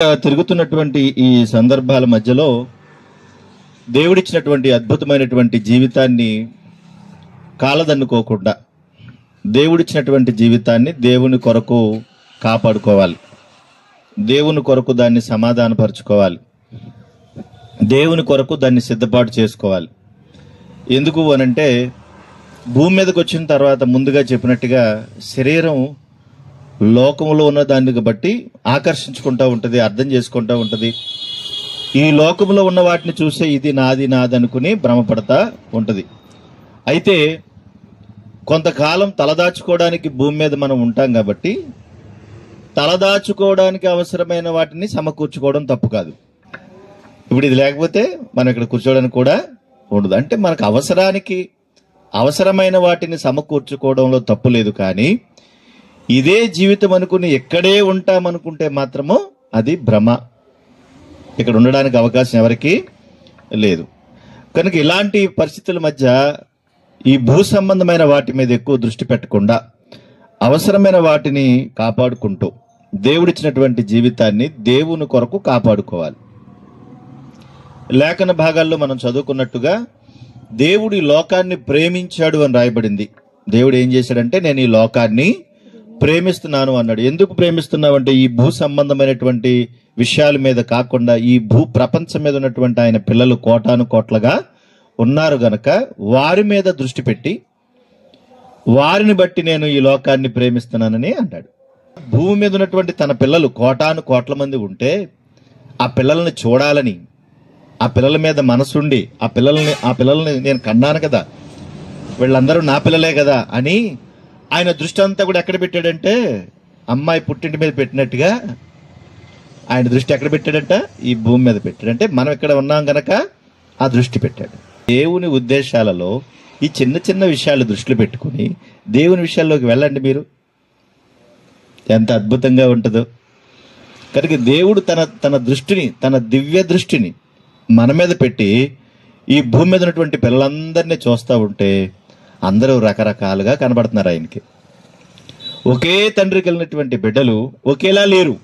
తిరుగుతున్నటువంటి ఈ సందర్భాల మధ్యలో దేవుడిచ్చినటువంటి అద్భుతమైనటువంటి జీవితాన్ని కాలదన్నుకోకుండా దేవుడిచ్చినటువంటి జీవితాన్ని దేవుని కొరకు కాపాడుకోవాలి. దేవుని కొరకు దాన్ని సమాధానపరచుకోవాలి. దేవుని కొరకు దాన్ని సిద్ధపాటు చేసుకోవాలి. ఎందుకు అనంటే భూమి మీదకి వచ్చిన తర్వాత ముందుగా చెప్పినట్టుగా శరీరం లోకంలో ఉన్న దాన్ని బట్టి ఆకర్షించుకుంటూ ఉంటుంది, అర్థం చేసుకుంటూ ఉంటుంది. ఈ లోకంలో ఉన్న వాటిని చూసే ఇది నాది అనుకుని భ్రమపడతా ఉంటుంది. అయితే కొంతకాలం తలదాచుకోవడానికి భూమి మీద మనం ఉంటాం కాబట్టి తలదాచుకోవడానికి అవసరమైన వాటిని సమకూర్చుకోవడం తప్పు కాదు. ఇప్పుడు ఇది లేకపోతే మనం ఇక్కడ కూర్చోవడానికి కూడా ఉండదు. అంటే మనకు అవసరమైన వాటిని సమకూర్చుకోవడంలో తప్పు లేదు. కానీ ఇదే జీవితం అనుకుని ఎక్కడే ఉంటామనుకుంటే మాత్రము అది భ్రమ. ఇక్కడ ఉండడానికి అవకాశం ఎవరికి లేదు. కనుక ఇలాంటి పరిస్థితుల మధ్య ఈ భూ సంబంధమైన వాటి మీద ఎక్కువ దృష్టి పెట్టకుండా అవసరమైన వాటిని కాపాడుకుంటూ దేవుడిచ్చినటువంటి జీవితాన్ని దేవుని కొరకు కాపాడుకోవాలి. లేఖన భాగాల్లో మనం చదువుకున్నట్టుగా దేవుడు ఈ లోకాన్ని ప్రేమించాడు అని రాయబడింది. దేవుడు ఏం చేశాడంటే నేను ఈ లోకాన్ని ప్రేమిస్తున్నాను అన్నాడు. ఎందుకు ప్రేమిస్తున్నావంటే ఈ భూ సంబంధమైనటువంటి విషయాల మీద కాకుండా ఈ భూ ప్రపంచం మీద ఉన్నటువంటి ఆయన పిల్లలు కోటాను కోట్లుగా ఉన్నారు గనక వారి మీద దృష్టి పెట్టి వారిని బట్టి నేను ఈ లోకాన్ని ప్రేమిస్తున్నానని అన్నాడు. భూమి మీద ఉన్నటువంటి తన పిల్లలు కోటాను కోట్ల మంది ఉంటే ఆ పిల్లల్ని చూడాలని, ఆ పిల్లల మీద మనసుండి ఆ పిల్లల్ని నేను కన్నాను కదా, వీళ్ళందరూ నా పిల్లలే కదా అని ఆయన దృష్టి అంతా కూడా ఎక్కడ పెట్టాడంటే అమ్మాయి పుట్టింటి మీద పెట్టినట్టుగా ఆయన దృష్టి ఎక్కడ పెట్టాడంట ఈ భూమి మీద పెట్టాడంటే మనం ఇక్కడ ఉన్నాం గనక ఆ దృష్టి పెట్టాడు. దేవుని ఉద్దేశాలలో ఈ చిన్న చిన్న విషయాలు దృష్టిలో పెట్టుకుని దేవుని విషయాల్లోకి వెళ్ళండి. మీరు ఎంత అద్భుతంగా ఉంటుందో. కనుక దేవుడు తన దృష్టిని, తన దివ్య దృష్టిని మన మీద పెట్టి ఈ భూమి మీద ఉన్నటువంటి పిల్లలందరినీ చూస్తూ ఉంటే అందరూ రకరకాలుగా కనబడుతున్నారు ఆయనకి. ఒకే తండ్రికి వెళ్ళినటువంటి బిడ్డలు ఒకేలా లేరు.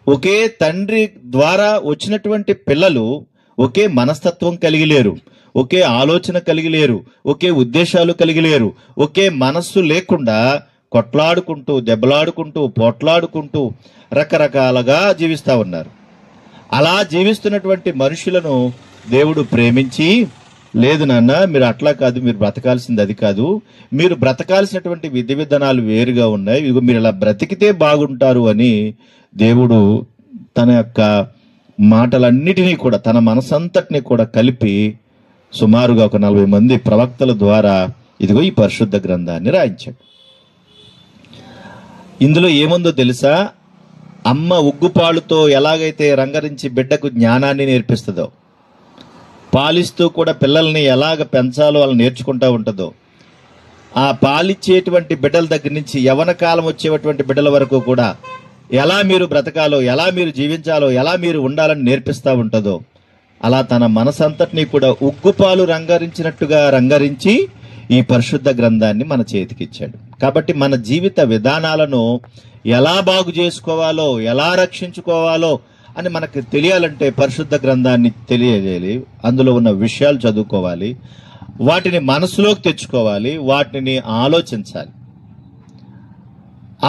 ఒకే తండ్రి ద్వారా వచ్చినటువంటి పిల్లలు ఒకే మనస్తత్వం కలిగి లేరు, ఒకే ఆలోచన కలిగి లేరు, ఒకే ఉద్దేశాలు కలిగి లేరు. ఒకే మనస్సు లేకుండా కొట్లాడుకుంటూ, దెబ్బలాడుకుంటూ, పోట్లాడుకుంటూ రకరకాలుగా జీవిస్తూ ఉన్నారు. అలా జీవిస్తున్నటువంటి మనుషులను దేవుడు ప్రేమించి, లేదు నాన్న మీరు అట్లా కాదు, మీరు బ్రతకాల్సింది అది కాదు, మీరు బ్రతకాల్సినటువంటి విధి విధానాలు వేరుగా ఉన్నాయి, ఇదిగో మీరు ఇలా బ్రతికితే బాగుంటారు అని దేవుడు తన యొక్క మాటలన్నిటినీ కూడా, తన మనసంతటిని కూడా కలిపి సుమారుగా ఒక 40 మంది ప్రవక్తల ద్వారా ఇదిగో ఈ పరిశుద్ధ గ్రంథాన్ని రాయించాడు. ఇందులో ఏముందో తెలుసా? అమ్మ ఉగ్గుపాలుతో ఎలాగైతే రంగరించి బిడ్డకు జ్ఞానాన్ని నేర్పిస్తుందో, పాలిస్తూ కూడా పిల్లల్ని ఎలాగ పెంచాలో వాళ్ళు నేర్చుకుంటూ ఉంటుందో, ఆ పాలిచ్చేటువంటి బిడ్డల దగ్గర నుంచి యవ్వన కాలం వచ్చేటువంటి బిడ్డల వరకు కూడా ఎలా మీరు బ్రతకాలో, ఎలా మీరు జీవించాలో, ఎలా మీరు ఉండాలని నేర్పిస్తూ ఉంటుందో, అలా తన మనసంతటినీ కూడా ఉగ్గుపాలు రంగరించినట్టుగా రంగరించి ఈ పరిశుద్ధ గ్రంథాన్ని మన చేతికిచ్చాడు. కాబట్టి మన జీవిత విధానాలను ఎలా బాగు చేసుకోవాలో, ఎలా రక్షించుకోవాలో అని మనకు తెలియాలంటే పరిశుద్ధ గ్రంథాన్ని తెలియజేయాలి. అందులో ఉన్న విషయాలు చదువుకోవాలి, వాటిని మనసులోకి తెచ్చుకోవాలి, వాటిని ఆలోచించాలి.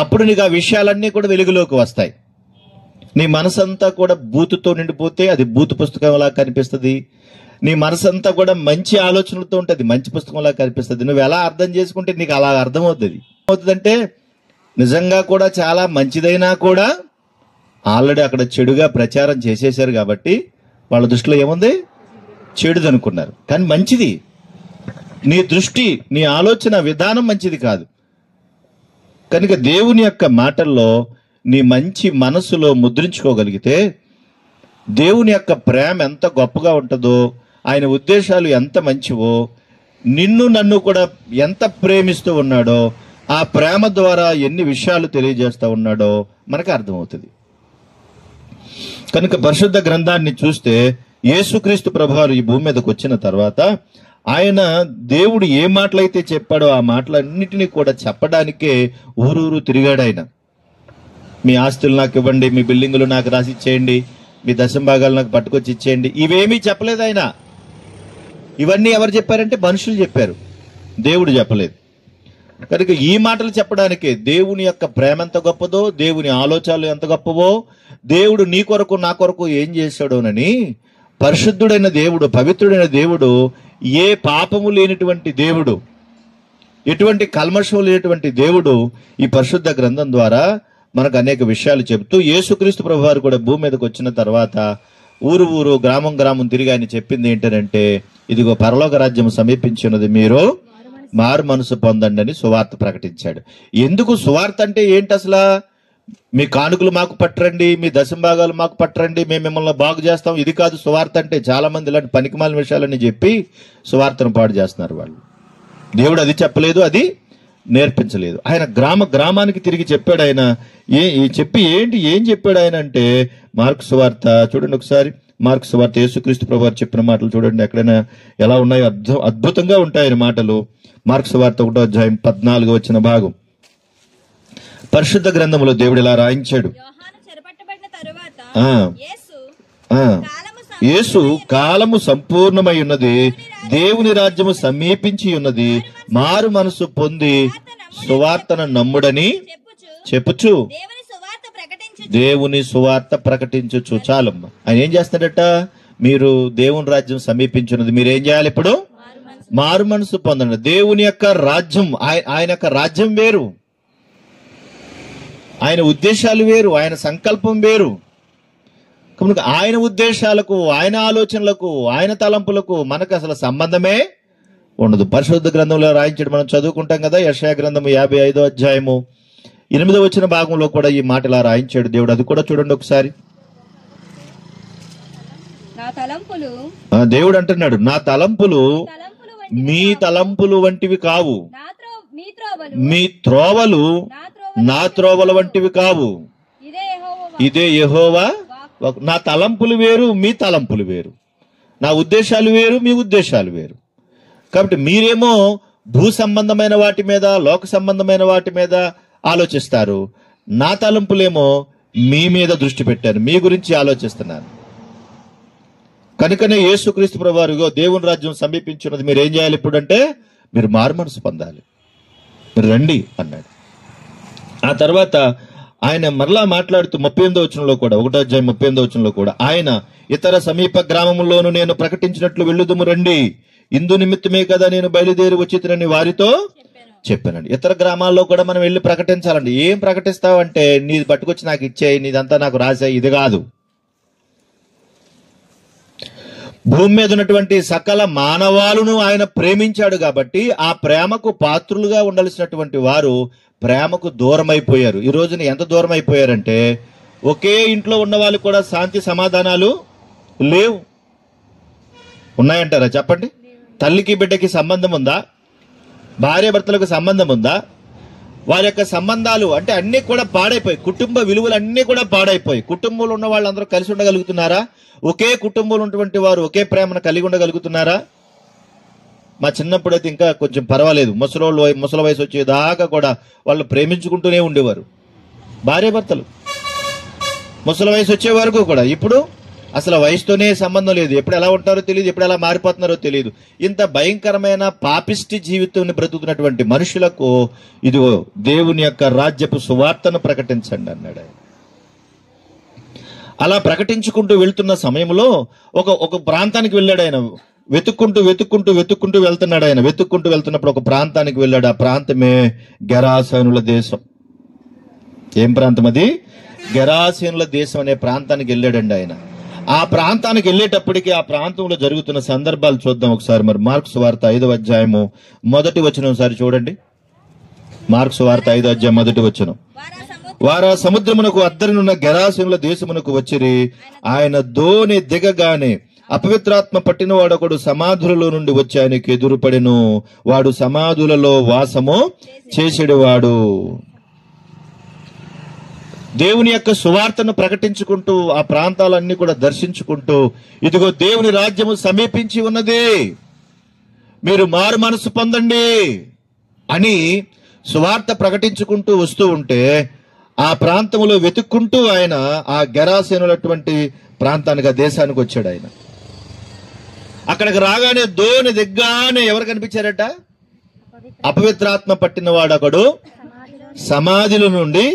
అప్పుడు నీకు ఆ విషయాలన్నీ కూడా వెలుగులోకి వస్తాయి. నీ మనసంతా కూడా బూతుతో నిండిపోతే అది బూతు పుస్తకంలా కనిపిస్తుంది. నీ మనసంతా కూడా మంచి ఆలోచనలతో ఉంటుంది, మంచి పుస్తకంలా కనిపిస్తుంది. నువ్వు ఎలా అర్థం చేసుకుంటే నీకు అలా అర్థమవుతుంది. అవుతుందంటే నిజంగా కూడా చాలా మంచిదైనా కూడా ఆల్రెడీ అక్కడ చెడుగా ప్రచారం చేసేశారు కాబట్టి వాళ్ళ దృష్టిలో ఏముంది? చెడుది అనుకున్నారు. కానీ మంచిది. నీ దృష్టి, నీ ఆలోచన విధానం మంచిది కాదు. కనుక దేవుని యొక్క మాటల్లో నీ మంచి మనసులో ముద్రించుకోగలిగితే దేవుని యొక్క ప్రేమ ఎంత గొప్పగా ఉంటుందో, ఆయన ఉద్దేశాలు ఎంత మంచివో, నిన్ను నన్ను కూడా ఎంత ప్రేమిస్తూ ఉన్నాడో, ఆ ప్రేమ ద్వారా ఎన్ని విషయాలు తెలియజేస్తూ ఉన్నాడో మనకు అర్థమవుతుంది. కనుక పరిశుద్ధ గ్రంథాన్ని చూస్తే యేసుక్రీస్తు ప్రభువారు ఈ భూమి మీదకి వచ్చిన తర్వాత ఆయన దేవుడు ఏ మాటలైతే చెప్పాడో ఆ మాటలన్నిటినీ కూడా చెప్పడానికే ఊరూరు తిరిగాడు ఆయన. మీ ఆస్తులు నాకు ఇవ్వండి, మీ బిల్డింగులు నాకు రాసి ఇచ్చేయండి, మీ దశంభాగాలు నాకు పట్టుకొచ్చి ఇచ్చేయండి, ఇవేమీ చెప్పలేదు ఆయన. ఇవన్నీ ఎవరు చెప్పారంటే మనుషులు చెప్పారు, దేవుడు చెప్పలేదు. కనుక ఈ మాటలు చెప్పడానికే దేవుని యొక్క ప్రేమ ఎంత గొప్పదో, దేవుని ఆలోచనలు ఎంత గొప్పవో, దేవుడు నీ కొరకు నా కొరకు ఏం చేశాడోనని, పరిశుద్ధుడైన దేవుడు, పవిత్రుడైన దేవుడు, ఏ పాపము లేనిటువంటి దేవుడు, ఎటువంటి కల్మషం లేనటువంటి దేవుడు ఈ పరిశుద్ధ గ్రంథం ద్వారా మనకు అనేక విషయాలు చెబుతూ, యేసుక్రీస్తు ప్రభువారు కూడా భూమి మీదకి వచ్చిన తర్వాత ఊరు ఊరు గ్రామం గ్రామం తిరిగి ఆయన చెప్పింది ఏంటంటే, ఇదిగో పరలోక రాజ్యం సమీపించినది, మీరు మారు మనసు పొందండి అని సువార్త ప్రకటించాడు. ఎందుకు సువార్త అంటే ఏంటి అసలు? మీ కానుకలు మాకు పట్టరండి, మీ దశంభాగాలు మాకు పట్టరండి, మేము మిమ్మల్ని బాగు చేస్తాం, ఇది కాదు సువార్త అంటే. చాలా మంది ఇలాంటి పనికిమాలిన విషయాలని చెప్పి సువార్తను పాడు చేస్తున్నారు వాళ్ళు. దేవుడు అది చెప్పలేదు, అది నేర్పించలేదు. ఆయన గ్రామానికి తిరిగి చెప్పాడు. ఆయన ఏం చెప్పాడు ఆయన అంటే, మార్కు సువార్త చూడండి ఒకసారి. మార్కు సువార్త యేసుక్రీస్తు ప్రభువారు చెప్పిన మాటలు చూడండి, ఎక్కడైనా ఎలా ఉన్నాయో అద్భుతంగా ఉంటాయి ఆయన మాటలు. మార్కు సువార్త 1వ అధ్యాయం 14 వచ్చిన భాగం. పరిశుద్ధ గ్రంథంలో దేవుడు ఇలా రాయించాడు. యేసు కాలము సంపూర్ణమై ఉన్నది, దేవుని రాజ్యము సమీపించి ఉన్నది, మారు మనసు పొంది సువార్తను నమ్ముడని చెప్పుచు దేవుని సువార్త ప్రకటించు. చాలమ్మ. ఆయన ఏం చేస్తాడట? మీరు దేవుని రాజ్యం సమీపించున్నది, మీరేం చేయాలి? ఇప్పుడు మారు మనసు పొందండి. దేవుని యొక్క రాజ్యం, ఆయన యొక్క రాజ్యం వేరు, ఆయన ఉద్దేశాలు వేరు, ఆయన సంకల్పం వేరు. కనుక ఆయన ఉద్దేశాలకు, ఆయన ఆలోచనలకు, ఆయన తలంపులకు మనకు అసలు సంబంధమే ఉండదు. పరిశుద్ధ గ్రంథంలో రాయించడం మనం చదువుకుంటాం కదా. యెషయా గ్రంథము 55వ అధ్యాయము 8వ వచ్చిన భాగంలో కూడా ఈ మాట ఇలా రాయించాడు దేవుడు. అది కూడా చూడండి ఒకసారి. దేవుడు అంటున్నాడు, నా తలంపులు మీ తలంపులు వంటివి కావు, మీ త్రోవలు నా త్రోవల వంటివి కావు. ఇదే యెహోవా. నా తలంపులు వేరు, మీ తలంపులు వేరు, నా ఉద్దేశాలు వేరు, మీ ఉద్దేశాలు వేరు. కాబట్టి మీరేమో భూ సంబంధమైన వాటి మీద, లోక సంబంధమైన వాటి మీద ఆలోచిస్తారు, నా తలంపులేమో మీ మీద దృష్టి పెట్టాను, మీ గురించి ఆలోచిస్తున్నాను. కనుకనే యేసుక్రీస్తు ప్రభువారు దేవుని రాజ్యం సమీపించున్నది, మీరు ఏం చేయాలి ఇప్పుడు అంటే, మీరు మారు మనసు పొందాలి, మీరు రండి అన్నాడు. ఆ తర్వాత ఆయన మరలా మాట్లాడుతూ 38వ వచనంలో కూడా, 1వ అధ్యాయం 38వ వచనంలో కూడా, ఆయన ఇతర సమీప గ్రామముల్లోనూ నేను ప్రకటించినట్లు వెళ్ళుదుము రండి, ఇందు నిమిత్తమే కదా నేను బయలుదేరి వచ్చినని వారితో చెప్పానండి. ఇతర గ్రామాల్లో కూడా మనం వెళ్ళి ప్రకటించాలండి. ఏం ప్రకటిస్తావంటే, నీది పట్టుకొచ్చి నాకు ఇచ్చేయి, నీదంతా నాకు రాసే, ఇది కాదు. భూమి మీద ఉన్నటువంటి సకల మానవాళును ఆయన ప్రేమించాడు కాబట్టి ఆ ప్రేమకు పాత్రులుగా ఉండాల్సినటువంటి వారు ప్రేమకు దూరం అయిపోయారు. ఈ రోజున ఎంత దూరం అయిపోయారంటే, ఒకే ఇంట్లో ఉన్న వాళ్ళు కూడా శాంతి సమాధానాలు లేవు. ఉన్నాయంటారా చెప్పండి? తల్లికి బిడ్డకి సంబంధం ఉందా? భార్య భర్తలకు సంబంధం ఉందా? వారి యొక్క సంబంధాలు అంటే అన్ని కూడా పాడైపోయి, కుటుంబ విలువలు అన్ని కూడా పాడైపోయి. కుటుంబంలో ఉన్న వాళ్ళందరూ కలిసి ఉండగలుగుతున్నారా? ఒకే కుటుంబంలో ఉన్నటువంటి వారు ఒకే ప్రేమను కలిగి ఉండగలుగుతున్నారా? మా చిన్నప్పుడైతే ఇంకా కొంచెం పర్వాలేదు, ముసలి వయసు వచ్చేదాకా కూడా వాళ్ళు ప్రేమించుకుంటూనే ఉండేవారు భార్య భర్తలు, ముసలి వయసు వచ్చే వరకు కూడా. ఇప్పుడు అసలు వయసుతోనే సంబంధం లేదు, ఎప్పుడు ఎలా ఉంటారో తెలియదు, ఎప్పుడు ఎలా మారిపోతున్నారో తెలియదు. ఇంత భయంకరమైన పాపిష్టి జీవితాన్ని బ్రతుకుతున్నటువంటి మనుషులకు ఇదిగో దేవుని యొక్క రాజ్యపు సువార్తను ప్రకటించండి అన్నాడు. అలా ప్రకటించుకుంటూ వెళ్తున్న సమయంలో ఒక ప్రాంతానికి వెళ్ళాడు ఆయన. వెతుక్కుంటూ వెళ్తున్నాడు ఆయన. వెతుక్కుంటూ వెళ్తున్నప్పుడు ఒక ప్రాంతానికి వెళ్ళాడు. ఆ ప్రాంతమే గెరాసేనుల దేశం. ఏం ప్రాంతం అది? గెరాసేనుల దేశం అనే ప్రాంతానికి వెళ్ళాడండి ఆయన. ఆ ప్రాంతానికి వెళ్ళేటప్పటికి ఆ ప్రాంతంలో జరుగుతున్న సందర్భాలు చూద్దాం ఒకసారి. మరి మార్కు సువార్త 5వ అధ్యాయము 1వ వచనం ఒకసారి చూడండి. మార్కు సువార్త 5వ అధ్యాయం 1వ వచనం. వారు సముద్రమునకు అద్దరినున్న గెరాసేనుల దేశమునకు వచ్చిరి. ఆయన దోణి దిగగానే అపవిత్రాత్మ పట్టిన వాడొకడు సమాధులలో నుండి వచ్చి ఆయనకి ఎదురుపడెను. వాడు సమాధులలో వాసము చేసేవాడు. దేవుని యొక్క సువార్తను ప్రకటించుకుంటూ ఆ ప్రాంతాలన్నీ కూడా దర్శించుకుంటూ, ఇదిగో దేవుని రాజ్యము సమీపించి ఉన్నది, మీరు మారు మనసు పొందండి అని సువార్త ప్రకటించుకుంటూ వస్తూ ఉంటే, ఆ ప్రాంతంలో వెతుక్కుంటూ ఆయన ఆ గెరాసేనులటువంటి ప్రాంతానికి, ఆ దేశానికి వచ్చాడు. ఆయన అక్కడికి రాగానే దోణి దిగ్గానే ఎవరు కనిపించారట? అపవిత్రాత్మ పట్టిన వాడు ఒకడు సమాధిలో నుండి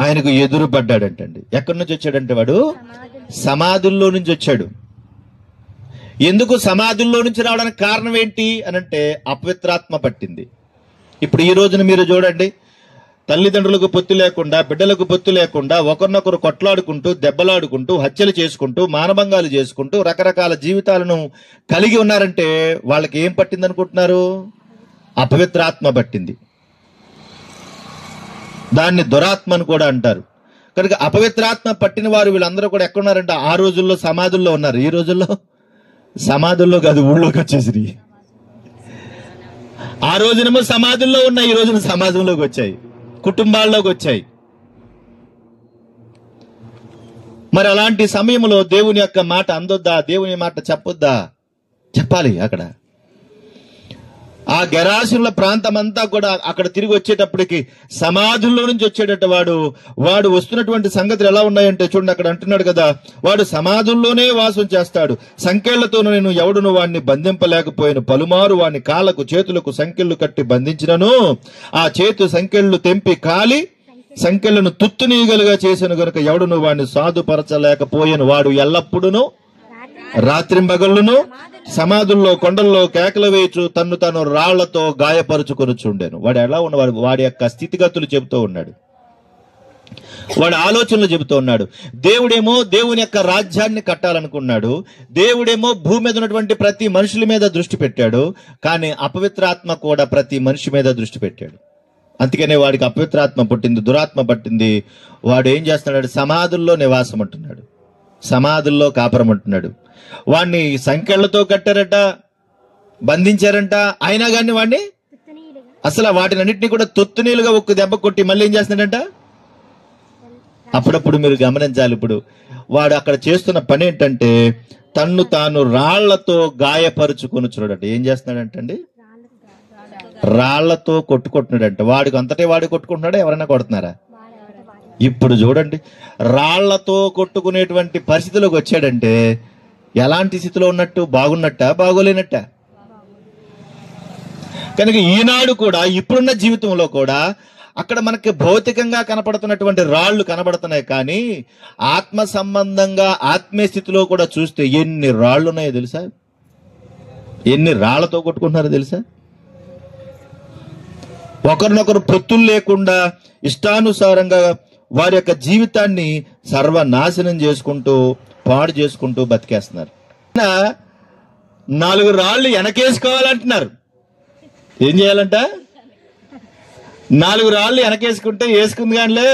ఆయనకు ఎదురు పడ్డాడంటండి. ఎక్కడి నుంచి వచ్చాడంటే వాడు సమాధుల్లో నుంచి వచ్చాడు. ఎందుకు సమాధుల్లో నుంచి రావడానికి కారణం ఏంటి అనంటే అపవిత్రాత్మ పట్టింది. ఇప్పుడు ఈ రోజున మీరు చూడండి, తల్లిదండ్రులకు పొత్తు లేకుండా, బిడ్డలకు పొత్తు లేకుండా ఒకరినొకరు కొట్లాడుకుంటూ, దెబ్బలాడుకుంటూ, హత్యలు చేసుకుంటూ, మానభంగాలు చేసుకుంటూ రకరకాల జీవితాలను కలిగి ఉన్నారంటే వాళ్ళకి ఏం పట్టింది అనుకుంటున్నారు? అపవిత్రాత్మ పట్టింది. దాన్ని దురాత్మ అని కూడా అంటారు. కనుక అపవిత్రాత్మ పట్టిన వారు వీళ్ళందరూ కూడా ఎక్కడున్నారంటే ఆ రోజుల్లో సమాధుల్లో ఉన్నారు. ఈ రోజుల్లో సమాధుల్లో కాదు, ఊళ్ళోకి వచ్చేసి. ఆ రోజునేమో సమాధుల్లో ఉన్నాయి, ఈ రోజున సమాజంలోకి వచ్చాయి, కుటుంబాల్లోకి వచ్చాయి. మరి అలాంటి సమయంలో దేవుని యొక్క మాట అందొద్దా? దేవుని మాట చెప్పొద్దా? చెప్పాలి. అక్కడ ఆ గెరాసుల ప్రాంతం అంతా కూడా అక్కడ తిరిగి వచ్చేటప్పటికి సమాధుల్లో నుంచి వచ్చేటట్టు వాడు వస్తున్నటువంటి సంగతులు ఎలా ఉన్నాయంటే చూడండి, అక్కడ అంటున్నాడు కదా, వాడు సమాధుల్లోనే వాసం చేస్తాడు, సంకెళ్లతో నేను ఎవడును వాడిని బంధింపలేకపోయాను, పలుమారు వాడిని కాళ్ళకు చేతులకు సంకెళ్లు కట్టి బంధించినను ఆ చేతు సంకెళ్లు తెంపి కాలి సంకెళ్లను తుత్తునీగలుగా చేసిన గనుక ఎవడును వాడిని సాధుపరచలేకపోయాను. వాడు ఎల్లప్పుడూ రాత్రింబగళ్ళును సమాధుల్లో కొండల్లో కేకలు వేయచ్చు తన్ను తాను రాళ్లతో గాయపరుచుకొనుచుండెను. వాడు ఎలా ఉన్నవాడు? వాడి యొక్క స్థితిగతులు చెబుతూ ఉన్నాడు, వాడి ఆలోచనలు చెబుతూ ఉన్నాడు. దేవుడేమో దేవుని యొక్క రాజ్యాన్ని కట్టాలనుకున్నాడు, దేవుడేమో భూమి మీద ఉన్నటువంటి ప్రతి మనుషుల మీద దృష్టి పెట్టాడు. కానీ అపవిత్రాత్మ కూడా ప్రతి మనిషి మీద దృష్టి పెట్టాడు. అందుకనే వాడికి అపవిత్రాత్మ పుట్టింది, దురాత్మ పట్టింది. వాడు ఏం చేస్తున్నాడు? సమాధుల్లో నివాసం అంటున్నాడు, సమాధుల్లో కాపురం అంటున్నాడు. వాడిని సంకెళ్లతో కట్టారట, బంధించారంట. అయినా కానీ వాడిని అసలు వాటినన్నింటినీ కూడా తొత్తునీలుగా ఒక్క దెబ్బ కొట్టి మళ్ళీ ఏం చేస్తున్నాడంట? అప్పుడప్పుడు మీరు గమనించాలి, ఇప్పుడు వాడు అక్కడ చేస్తున్న పని ఏంటంటే తన్ను తాను రాళ్లతో గాయపరుచుకొనుచున్నాడట. ఏం చేస్తున్నాడంటండి? రాళ్లతో కొట్టుకుంటున్నాడంట. వాడికి అంతటే వాడు కొట్టుకుంటున్నాడా? ఎవరైనా కొడుతున్నారా? ఇప్పుడు చూడండి, రాళ్లతో కొట్టుకునేటువంటి పరిస్థితిలోకి వచ్చాడంటే ఎలాంటి స్థితిలో ఉన్నట్టు? బాగున్నట్ట, బాగోలేనట్ట? కనుక ఈనాడు కూడా, ఇప్పుడున్న జీవితంలో కూడా అక్కడ మనకి భౌతికంగా కనపడుతున్నటువంటి రాళ్లు కనబడుతున్నాయి, కానీ ఆత్మ సంబంధంగా ఆత్మీయ స్థితిలో కూడా చూస్తే ఎన్ని రాళ్లు ఉన్నాయో తెలుసా? ఎన్ని రాళ్లతో కొట్టుకుంటున్నారో తెలుసా? ఒకరినొకరు పొత్తులు లేకుండా ఇష్టానుసారంగా వారి యొక్క జీవితాన్ని సర్వనాశనం చేసుకుంటూ, పాడు చేసుకుంటూ బతికేస్తున్నారు. 4 రాళ్లు వెనకేసుకోవాలంటున్నారు. ఏం చేయాలంట? 4 రాళ్లు వెనకేసుకుంటే వేసుకుంది కానిలే,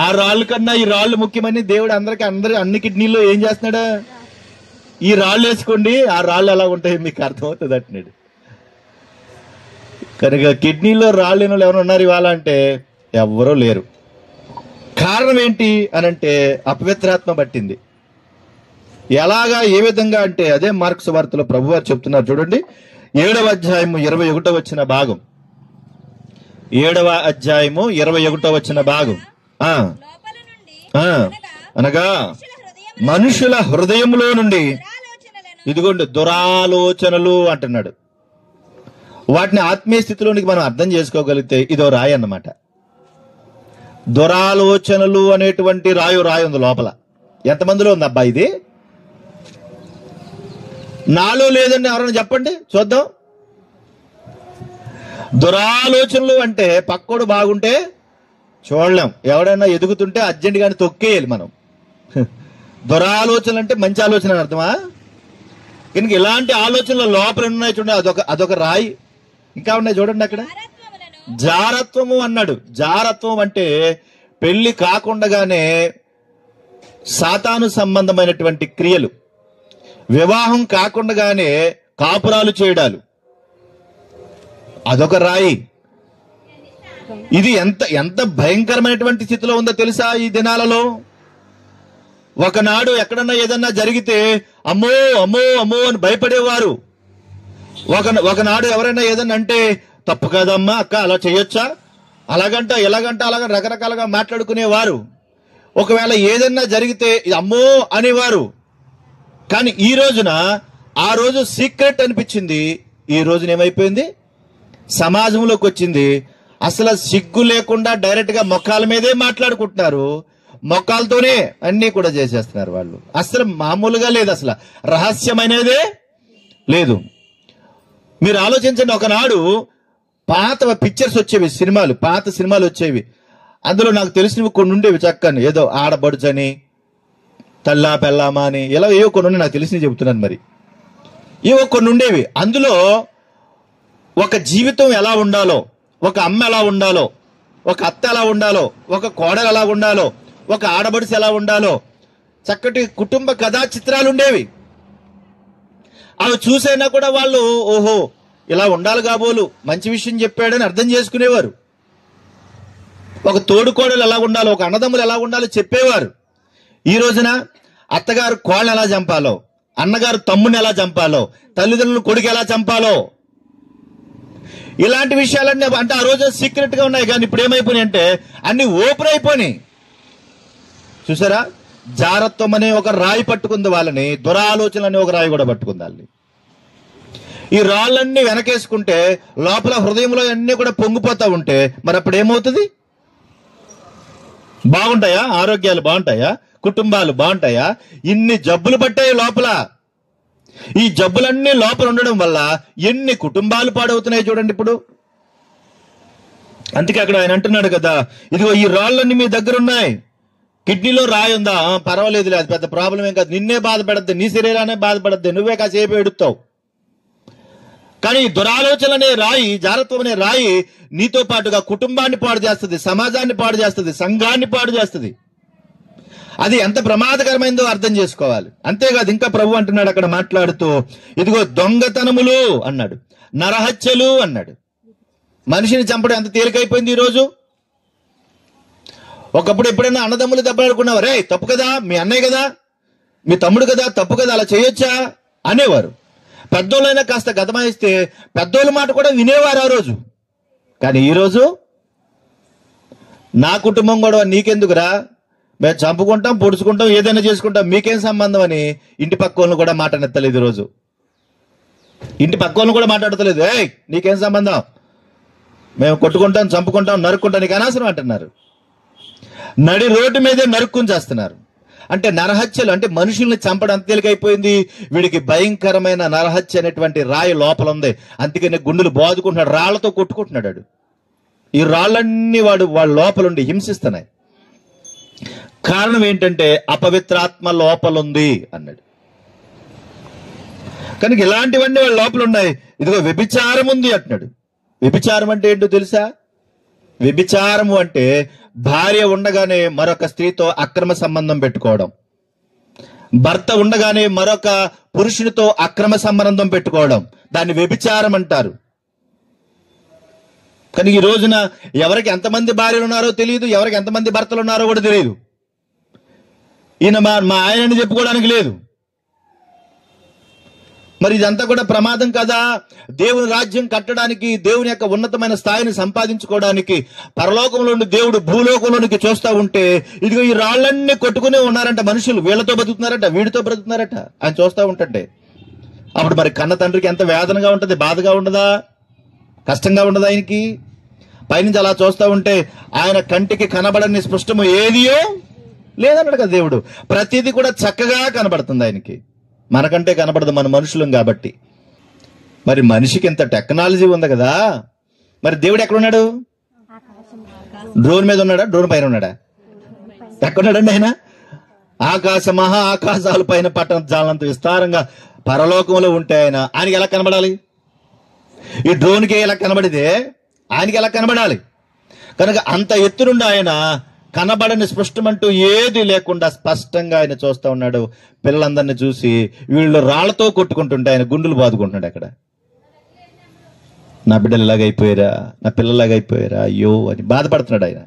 ఆ రాళ్ళు కన్నా ఈ రాళ్లు ముఖ్యమని దేవుడు అన్ని కిడ్నీల్లో ఏం చేస్తున్నాడు? ఈ రాళ్ళు వేసుకోండి, ఆ రాళ్ళు ఎలా ఉంటాయి మీకు అర్థమవుతుంది అంటున్నాడు. కనుక కిడ్నీలో రాళ్ళు లేని వాళ్ళు ఎవరు ఉన్నారు ఇవాళ అంటే ఎవరూ లేరు. కారణం ఏంటి అనంటే అపవిత్రాత్మ పట్టింది. ఎలాగా, ఏ విధంగా అంటే అదే మార్కు సువార్తలో ప్రభువారు చెప్తున్నారు చూడండి, 7వ అధ్యాయము 21వ వచన భాగం. 7వ అధ్యాయము 21వ వచన భాగం. అనగా మనుషుల హృదయంలో నుండి, ఇదిగోండి దురాలోచనలు అంటున్నాడు. వాటిని ఆత్మీయ స్థితిలోనికి మనం అర్థం చేసుకోగలిగితే ఇదో రాయి అన్నమాట. దురాలోచనలు అనేటువంటి రాయి ఉంది లోపల. ఎంతమందిలో ఉంది అబ్బా ఇది? నాలో లేదండి ఎవరైనా చెప్పండి చూద్దాం. దురాలోచనలు అంటే పక్కోడు బాగుంటే చూడలేం, ఎవడైనా ఎదుగుతుంటే అర్జెంట్ గాని తొక్కేయాలి మనం. దురాలోచనలు అంటే మంచి ఆలోచన అని అర్థమా? కనుక ఇలాంటి ఆలోచనలు లోపల ఉన్నాయి చూడండి, అదొక రాయి. ఇంకా ఉన్నాయి చూడండి అక్కడ. జారత్వము అన్నాడు. జారత్వం అంటే పెళ్లి కాకుండానే సాతాను సంబంధమైనటువంటి క్రియలు, వివాహం కాకుండానే కాపురాలు చేయడాలు, అదొక రాయి. ఇది ఎంత భయంకరమైనటువంటి స్థితిలో ఉందో తెలుసా ఈ దినాలలో? ఒకనాడు ఎక్కడన్నా ఏదన్నా జరిగితే అమ్మో అమ్మో అమ్మో అని భయపడేవారు. ఒకనాడు ఎవరైనా ఏదన్నా అంటే తప్పు కాదమ్మా అక్క అలా చేయొచ్చా అలాగంట ఇలాగంట అలాగ రకరకాలుగా మాట్లాడుకునేవారు. ఒకవేళ ఏదన్నా జరిగితే అమ్మో అనేవారు. కానీ ఈ రోజున ఆ రోజు సీక్రెట్ అనిపించింది, ఈ రోజున ఏమైపోయింది, సమాజంలోకి వచ్చింది. అసలు సిగ్గు లేకుండా డైరెక్ట్ గా మొక్కల మీదే మాట్లాడుకుంటున్నారు, మొక్కలతోనే అన్ని కూడా చేసేస్తున్నారు వాళ్ళు. అసలు మామూలుగా లేదు, అసలు రహస్యమైనదే లేదు. మీరు ఆలోచించండి, ఒకనాడు పాత పిక్చర్స్ వచ్చేవి, సినిమాలు, పాత సినిమాలు వచ్చేవి. అందులో నాకు తెలిసినవి కొన్ని ఉండేవి చక్కని, ఏదో ఆడబడుచని, తల్లా పెళ్ళామా అని, ఇలా ఏవో కొన్ని ఉండే, నాకు తెలిసినవి చెబుతున్నాను. మరి ఏవో కొన్ని ఉండేవి. అందులో ఒక జీవితం ఎలా ఉండాలో, ఒక అమ్మ ఎలా ఉండాలో, ఒక అత్త ఎలా ఉండాలో, ఒక కోడలు ఎలా ఉండాలో, ఒక ఆడబడిసి ఎలా ఉండాలో, చక్కటి కుటుంబ కథా చిత్రాలు ఉండేవి. అవి చూసైనా కూడా వాళ్ళు ఓహో ఇలా ఉండాలి కాబోలు, మంచి విషయం చెప్పాడని అర్థం చేసుకునేవారు. ఒక తోడుకోడలు ఎలా ఉండాలో, ఒక అన్నదమ్ములు ఎలా ఉండాలో చెప్పేవారు. ఈ రోజున అత్తగారు కోళ్ళని ఎలా చంపాలో, అన్నగారు తమ్ముని ఎలా చంపాలో, తల్లిదండ్రులు కొడుకు ఎలా చంపాలో, ఇలాంటి విషయాలన్నీ అంటే ఆ రోజు సీక్రెట్ గా ఉన్నాయి. కానీ ఇప్పుడు ఏమైపోయినాయి అంటే అన్ని ఓపెన్ అయిపోయినాయి. చూసారా, జారత్వం అనే ఒక రాయి పట్టుకుంది వాళ్ళని, దురాలోచన అనే ఒక రాయి కూడా పట్టుకుంది వాళ్ళని. ఈ రాళ్ళన్నీ వెనకేసుకుంటే లోపల హృదయంలో అన్ని కూడా పొంగిపోతా ఉంటే మరి అప్పుడు ఏమవుతుంది? బాగుంటాయా? ఆరోగ్యాలు బాగుంటాయా? కుటుంబాలు బాగుంటాయా? ఇన్ని జబ్బులు పట్టాయి లోపల. ఈ జబ్బులన్నీ లోపల ఉండడం వల్ల ఎన్ని కుటుంబాలు పాడవుతున్నాయి చూడండి ఇప్పుడు. అందుకే అక్కడ ఆయన అంటున్నాడు కదా, ఇదిగో ఈ రాళ్ళన్నీ మీ దగ్గర ఉన్నాయి. కిడ్నీలో రాయి ఉందా? పర్వాలేదు, అది పెద్ద ప్రాబ్లం ఏం కాదు. నిన్నే బాధపడద్దు, నీ శరీరాన్ని బాధపడద్దు, నువ్వే కాసేపు ఎడుతావు. కానీ దురాలోచన అనే రాయి, జారత్వం అనే రాయి నీతో పాటుగా కుటుంబాన్ని పాడు చేస్తుంది, సమాజాన్ని పాడు చేస్తుంది, సంఘాన్ని పాడు చేస్తుంది. అది ఎంత ప్రమాదకరమైందో అర్థం చేసుకోవాలి. అంతేకాదు, ఇంకా ప్రభు అంటున్నాడు అక్కడ మాట్లాడుతూ, ఇదిగో దొంగతనములు అన్నాడు, నరహత్యలు అన్నాడు. మనిషిని చంపడం ఎంత తేలికైపోయింది ఈరోజు. ఒకప్పుడు ఎప్పుడైనా అన్నదమ్ములు దెబ్బలాడుకున్నావు, రే తప్పు కదా, మీ అన్నయ్య కదా, మీ తమ్ముడు కదా, తప్పు కదా, అలా చేయొచ్చా అనేవారు. పెద్దోళ్ళైనా కాస్త గతమాయిస్తే పెద్దోళ్ళ మాట కూడా వినేవారు ఆ రోజు. కానీ ఈరోజు నా కుటుంబం కూడా నీకెందుకురా, మేము చంపుకుంటాం, పొడుచుకుంటాం, ఏదైనా చేసుకుంటాం, మీకేం సంబంధం అని ఇంటి పక్కోళ్ళను కూడా మాట్లాడలేదు ఈరోజు. ఇంటి పక్కోళ్ళను కూడా మాట్లాడతలేదు. నీకేం సంబంధం, మేము కొట్టుకుంటాం, చంపుకుంటాం, నరుక్కుంటాం, నీకు అనవసరం అంటున్నారు. నడి రోడ్డు మీదే నరుక్కుని చేస్తున్నారు. అంటే నరహత్యలు అంటే మనుషుల్ని చంపడం అంత తేలికైపోయింది. వీడికి భయంకరమైన నరహత్య అనేటువంటి రాయి లోపల ఉంది. అందుకని గుండెలు బాదుకుంటున్నాడు, రాళ్లతో కొట్టుకుంటున్నాడు. ఈ రాళ్ళన్నీ వాళ్ళ లోపలుండి హింసిస్తున్నాయి. కారణం ఏంటంటే అపవిత్రాత్మ లోపలుంది అన్నాడు. కనుక ఇలాంటివన్నీ వాళ్ళ లోపల ఉన్నాయి. ఇదిగో వ్యభిచారం ఉంది అంటున్నాడు. వ్యభిచారం అంటే ఏంటో తెలుసా? వ్యభిచారము అంటే భార్య ఉండగానే మరొక స్త్రీతో అక్రమ సంబంధం పెట్టుకోవడం, భర్త ఉండగానే మరొక పురుషునితో అక్రమ సంబంధం పెట్టుకోవడం, దాన్ని వ్యభిచారం అంటారు. కానీ ఈ రోజున ఎవరికి ఎంతమంది భార్యలు ఉన్నారో తెలియదు, ఎవరికి ఎంతమంది భర్తలు ఉన్నారో కూడా తెలియదు. ఈయన మా ఆయనని చెప్పుకోవడానికి లేదు. మరి ఇదంతా కూడా ప్రమాదం కదా. దేవుని రాజ్యం కట్టడానికి, దేవుని యొక్క ఉన్నతమైన స్థాయిని సంపాదించుకోవడానికి పరలోకంలో నుండి దేవుడు భూలోకంలోనికి చూస్తూ ఉంటే ఇదిగో ఈ రాళ్ళన్నీ కొట్టుకునే ఉన్నారంట మనుషులు. వీళ్ళతో బతుకుతున్నారట, వీడితో బ్రతుకుతున్నారట ఆయన చూస్తూ ఉంటుంటే. అప్పుడు మరి కన్న తండ్రికి ఎంత వేదనగా ఉంటుంది, బాధగా ఉండదా, కష్టంగా ఉండదా ఆయనకి? పైనుంచి అలా చూస్తూ ఉంటే ఆయన కంటికి కనబడని స్పష్టము ఏదియో లేదన్నాడు కదా దేవుడు. ప్రతిదీ కూడా చక్కగా కనబడుతుంది ఆయనకి, మనకంటే కనబడదు, మన మనుషులం కాబట్టి. మరి మనిషికి ఎంత టెక్నాలజీ ఉంది కదా, మరి దేవుడు ఎక్కడున్నాడు? డ్రోన్ మీద ఉన్నాడా, డ్రోన్ పైన ఉన్నాడా? ఎక్కడున్నాడండి ఆయన? ఆకాశ మహా ఆకాశాల పైన పట్టణ జాలంత విస్తారంగా పరలోకంలో ఉంటే ఆయనకి ఎలా కనబడాలి? ఈ డ్రోన్కి ఎలా కనబడితే ఆయనకి ఎలా కనబడాలి? కనుక అంత ఎత్తునుండి ఆయన కనబడని స్పష్టమంటూ ఏది లేకుండా స్పష్టంగా ఆయన చూస్తూ ఉన్నాడు. పిల్లలందరినీ చూసి వీళ్ళు రాళ్లతో కొట్టుకుంటుంటే ఆయన గుండెలు బాదుకుంటున్నాడు. అక్కడ నా బిడ్డలు ఇలాగైపోయారా, నా పిల్లలాగైపోయారా, అయ్యో అని బాధపడుతున్నాడు ఆయన.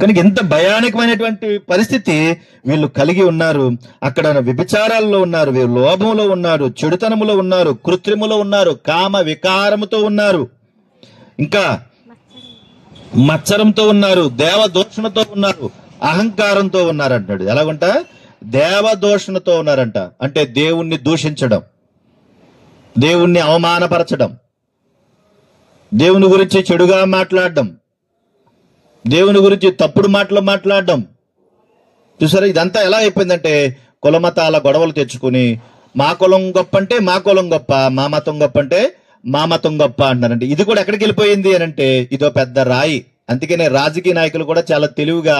కనుక ఎంత భయానకమైనటువంటి పరిస్థితి వీళ్ళు కలిగి ఉన్నారు. అక్కడ వ్యభిచారాల్లో ఉన్నారు, వీళ్ళు లోభంలో ఉన్నారు, చెడుతనములో ఉన్నారు, కృత్రిములో ఉన్నారు, కామ వికారముతో ఉన్నారు, ఇంకా మత్సరంతో ఉన్నారు, దేవదూషణతో ఉన్నారు, అహంకారంతో ఉన్నారు అంటాడు. ఎలాగంట? దేవదూషణతో ఉన్నారంట. అంటే దేవుణ్ణి దూషించడం, దేవుణ్ణి అవమానపరచడం, దేవుని గురించి చెడుగా మాట్లాడడం, దేవుని గురించి తప్పుడు మాటలు మాట్లాడడం. చూసారా, ఇదంతా ఎలా అయిపోయిందంటే కులమతాల గొడవలు తెచ్చుకుని మా కులం గొప్ప అంటే మా కులం గొప్ప, మా మతం గొప్ప అంటే మా మతం గొప్ప అంటున్నారంటే ఇది కూడా ఎక్కడికి వెళ్ళిపోయింది అని అంటే ఇదో పెద్ద రాయి. అందుకనే రాజకీయ నాయకులు కూడా చాలా తెలివిగా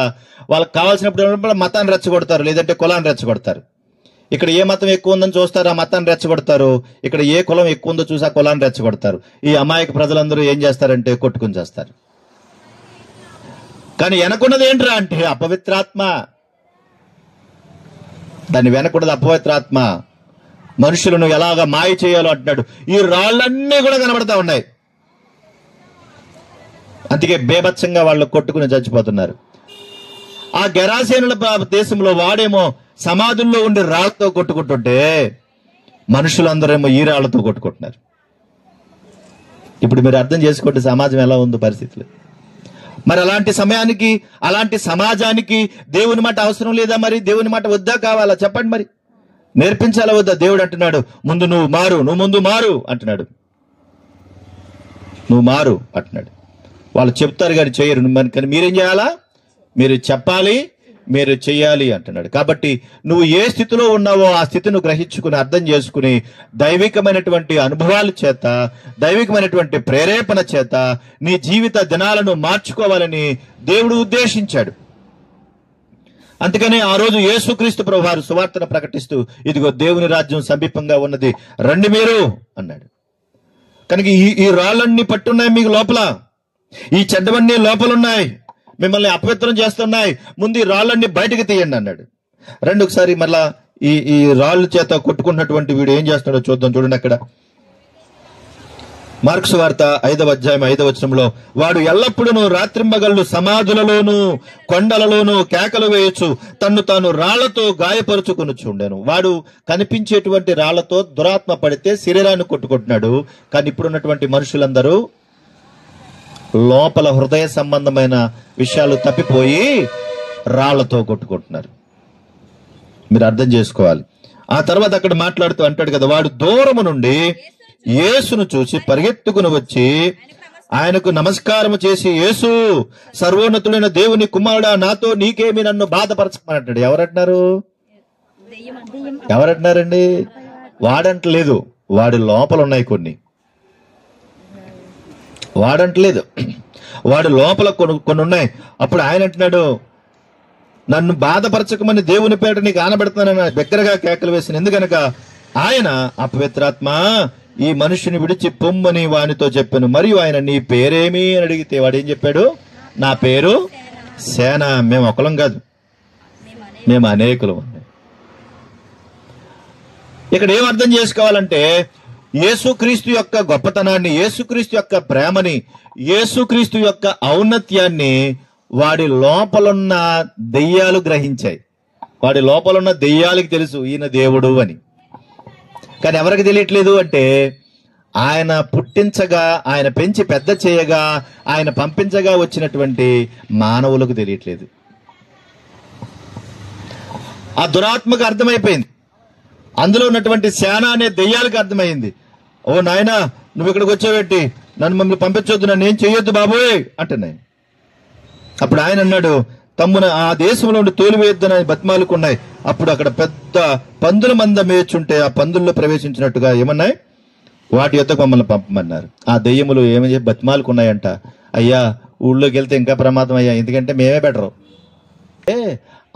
వాళ్ళకి కావాల్సినప్పుడు మతాన్ని రెచ్చగొడతారు, లేదంటే కులాన్ని రెచ్చగొడతారు. ఇక్కడ ఏ మతం ఎక్కువ ఉందని చూస్తారు, ఆ మతాన్ని రెచ్చగొడతారు. ఇక్కడ ఏ కులం ఎక్కువ ఉందో చూసి ఆ కులాన్ని రెచ్చగొడతారు. ఈ అమాయక ప్రజలందరూ ఏం చేస్తారంటే కొట్టుకుని చేస్తారు. కానీ వెనకున్నది ఏంట్రా అంటే అపవిత్రాత్మ. దాన్ని వెనకున్నది అపవిత్రాత్మ. మనుషులను ఎలాగా మాయ చేయాలో అంటున్నాడు. ఈ రాళ్ళన్నీ కూడా కనబడతా ఉన్నాయి. అందుకే బేభత్సంగా వాళ్ళు కొట్టుకుని చచ్చిపోతున్నారు. ఆ గెరాసేనుల దేశంలో వాడేమో సమాధుల్లో ఉండి రాళ్లతో కొట్టుకుంటుంటే మనుషులందరేమో ఈ రాళ్లతో కొట్టుకుంటున్నారు. ఇప్పుడు మీరు అర్థం చేసుకోండి సమాజం ఎలా ఉందో పరిస్థితులు. మరి అలాంటి సమయానికి, అలాంటి సమాజానికి దేవుని మాట అవసరం లేదా? మరి దేవుని మాట వద్దా, కావాలా? చెప్పండి. మరి నేర్పించాలా వద్దా? దేవుడు అంటున్నాడు ముందు నువ్వు మారు, నువ్వు ముందు మారు అంటున్నాడు. నువ్వు మారు అంటున్నాడు. వాళ్ళు చెప్తారు కానీ చేయరు. కానీ మీరేం చేయాలా? మీరు చెప్పాలి, మీరు చెయ్యాలి అంటున్నాడు. కాబట్టి నువ్వు ఏ స్థితిలో ఉన్నావో ఆ స్థితిని గ్రహించుకుని అర్థం చేసుకుని దైవికమైనటువంటి అనుభవాల చేత, దైవికమైనటువంటి ప్రేరేపణ చేత నీ జీవిత దినాలను మార్చుకోవాలని దేవుడు ఉద్దేశించాడు. అందుకనే ఆ రోజు యేసుక్రీస్తు ప్రభువారు సువార్తను ప్రకటిస్తూ ఇదిగో దేవుని రాజ్యం సమీపంగా ఉన్నది, రండి మీరు అన్నాడు. కనుక ఈ రాళ్ళన్నీ పట్టున్నాయి మీకు లోపల, ఈ చెడ్డవన్నీ లోపలున్నాయి, మిమ్మల్ని అపవిత్రం చేస్తున్నాయి, ముందు ఈ రాళ్ళన్నీ బయటకు తీయండి అన్నాడు. రెండు ఒకసారి మళ్ళా ఈ రాళ్ళ చేత కొట్టుకున్నటువంటి వీడు ఏం చేస్తున్నాడో చూద్దాం. చూడండి అక్కడ మార్క్సు వార్త 5వ అధ్యాయం 5వ వచనంలో, వాడు ఎల్లప్పుడూ రాత్రింబగళ్ళు సమాధులలోను కొండలలోను కేకలు వేయచ్చు, తన్ను తాను రాళ్లతో గాయపరుచుకుని చూడాను. వాడు కనిపించేటువంటి రాళ్లతో దురాత్మ పడితే శరీరాన్ని కొట్టుకుంటున్నాడు. కానీ ఇప్పుడున్నటువంటి మనుషులందరూ లోపల హృదయ సంబంధమైన విషయాలు తప్పిపోయి రాళ్లతో కొట్టుకుంటున్నారు. మీరు అర్థం చేసుకోవాలి. ఆ తర్వాత అక్కడ మాట్లాడుతూ అంటాడు కదా, వాడు దూరము నుండి యేసును చూసి పరిగెత్తుకుని వచ్చి ఆయనకు నమస్కారము చేసి, యేసు సర్వోన్నతుడైన దేవుని కుమారుడా, నాతో నీకేమి నన్ను బాధపరచమని. ఎవరంటున్నారు? ఎవరంటున్నారండి? వాడంటలేదు, వాడి లోపల ఉన్నాయి కొన్ని. వాడంటలేదు, వాడి లోపల కొన్ని ఉన్నాయి. అప్పుడు ఆయన అంటున్నాడు, నన్ను బాధపరచకమని దేవుని పేట నీకు ఆనబెడతానని బిగ్గరగా కేకలు వేసిన. ఎందుకనక ఆయన అపవిత్రాత్మ ఈ మనుషుని విడిచి పొమ్మని వానితో చెప్పాను. మరియు ఆయన నీ పేరేమి అని అడిగితే వాడేం చెప్పాడు? నా పేరు సేన. మేము ఒకలం కాదు, మేము అనేకులం. ఇక్కడ ఏం అర్థం చేసుకోవాలంటే యేసుక్రీస్తు యొక్క గొప్పతనాన్ని, యేసుక్రీస్తు యొక్క ప్రేమని, యేసుక్రీస్తు యొక్క ఔన్నత్యాన్ని వాడి లోపలున్న దెయ్యాలు గ్రహించాయి. వాడి లోపలున్న దెయ్యాలకి తెలుసు ఈయన దేవుడు అని. కానీ ఎవరికి తెలియట్లేదు అంటే ఆయన పుట్టించగా, ఆయన పెంచి పెద్ద చేయగా, ఆయన పంపించగా వచ్చినటువంటి మానవులకు తెలియట్లేదు. ఆ దురాత్మకు అర్థమైపోయింది, అందులో ఉన్నటువంటి సేన అనే దెయ్యాలకు అర్థమైంది. ఓ నాయనా, నువ్వు ఇక్కడికి వచ్చావేంటి? నన్ను మమ్మల్ని పంపించొద్దు, నన్ను ఏం చెయ్యొద్దు బాబోయ్ అంటున్నాయి. అప్పుడు ఆయన అన్నాడు, తమ్మున ఆ దేశంలో ఉండి తోలివేయొద్దని బతిమాలుకున్నాయి. అప్పుడు అక్కడ పెద్ద పందుల మంద మేచుంటే ఆ పందుల్లో ప్రవేశించినట్టుగా ఏమన్నాయి? వాటి యొద్దకు మమ్మల్ని పంపమన్నారు. ఆ దెయ్యములు ఏమని చెప్పి బతిమాలుకున్నాయంట, అయ్యా ఊళ్ళోకి వెళ్తే ఇంకా ప్రమాదం అయ్యా, ఎందుకంటే మేమే బెటరు.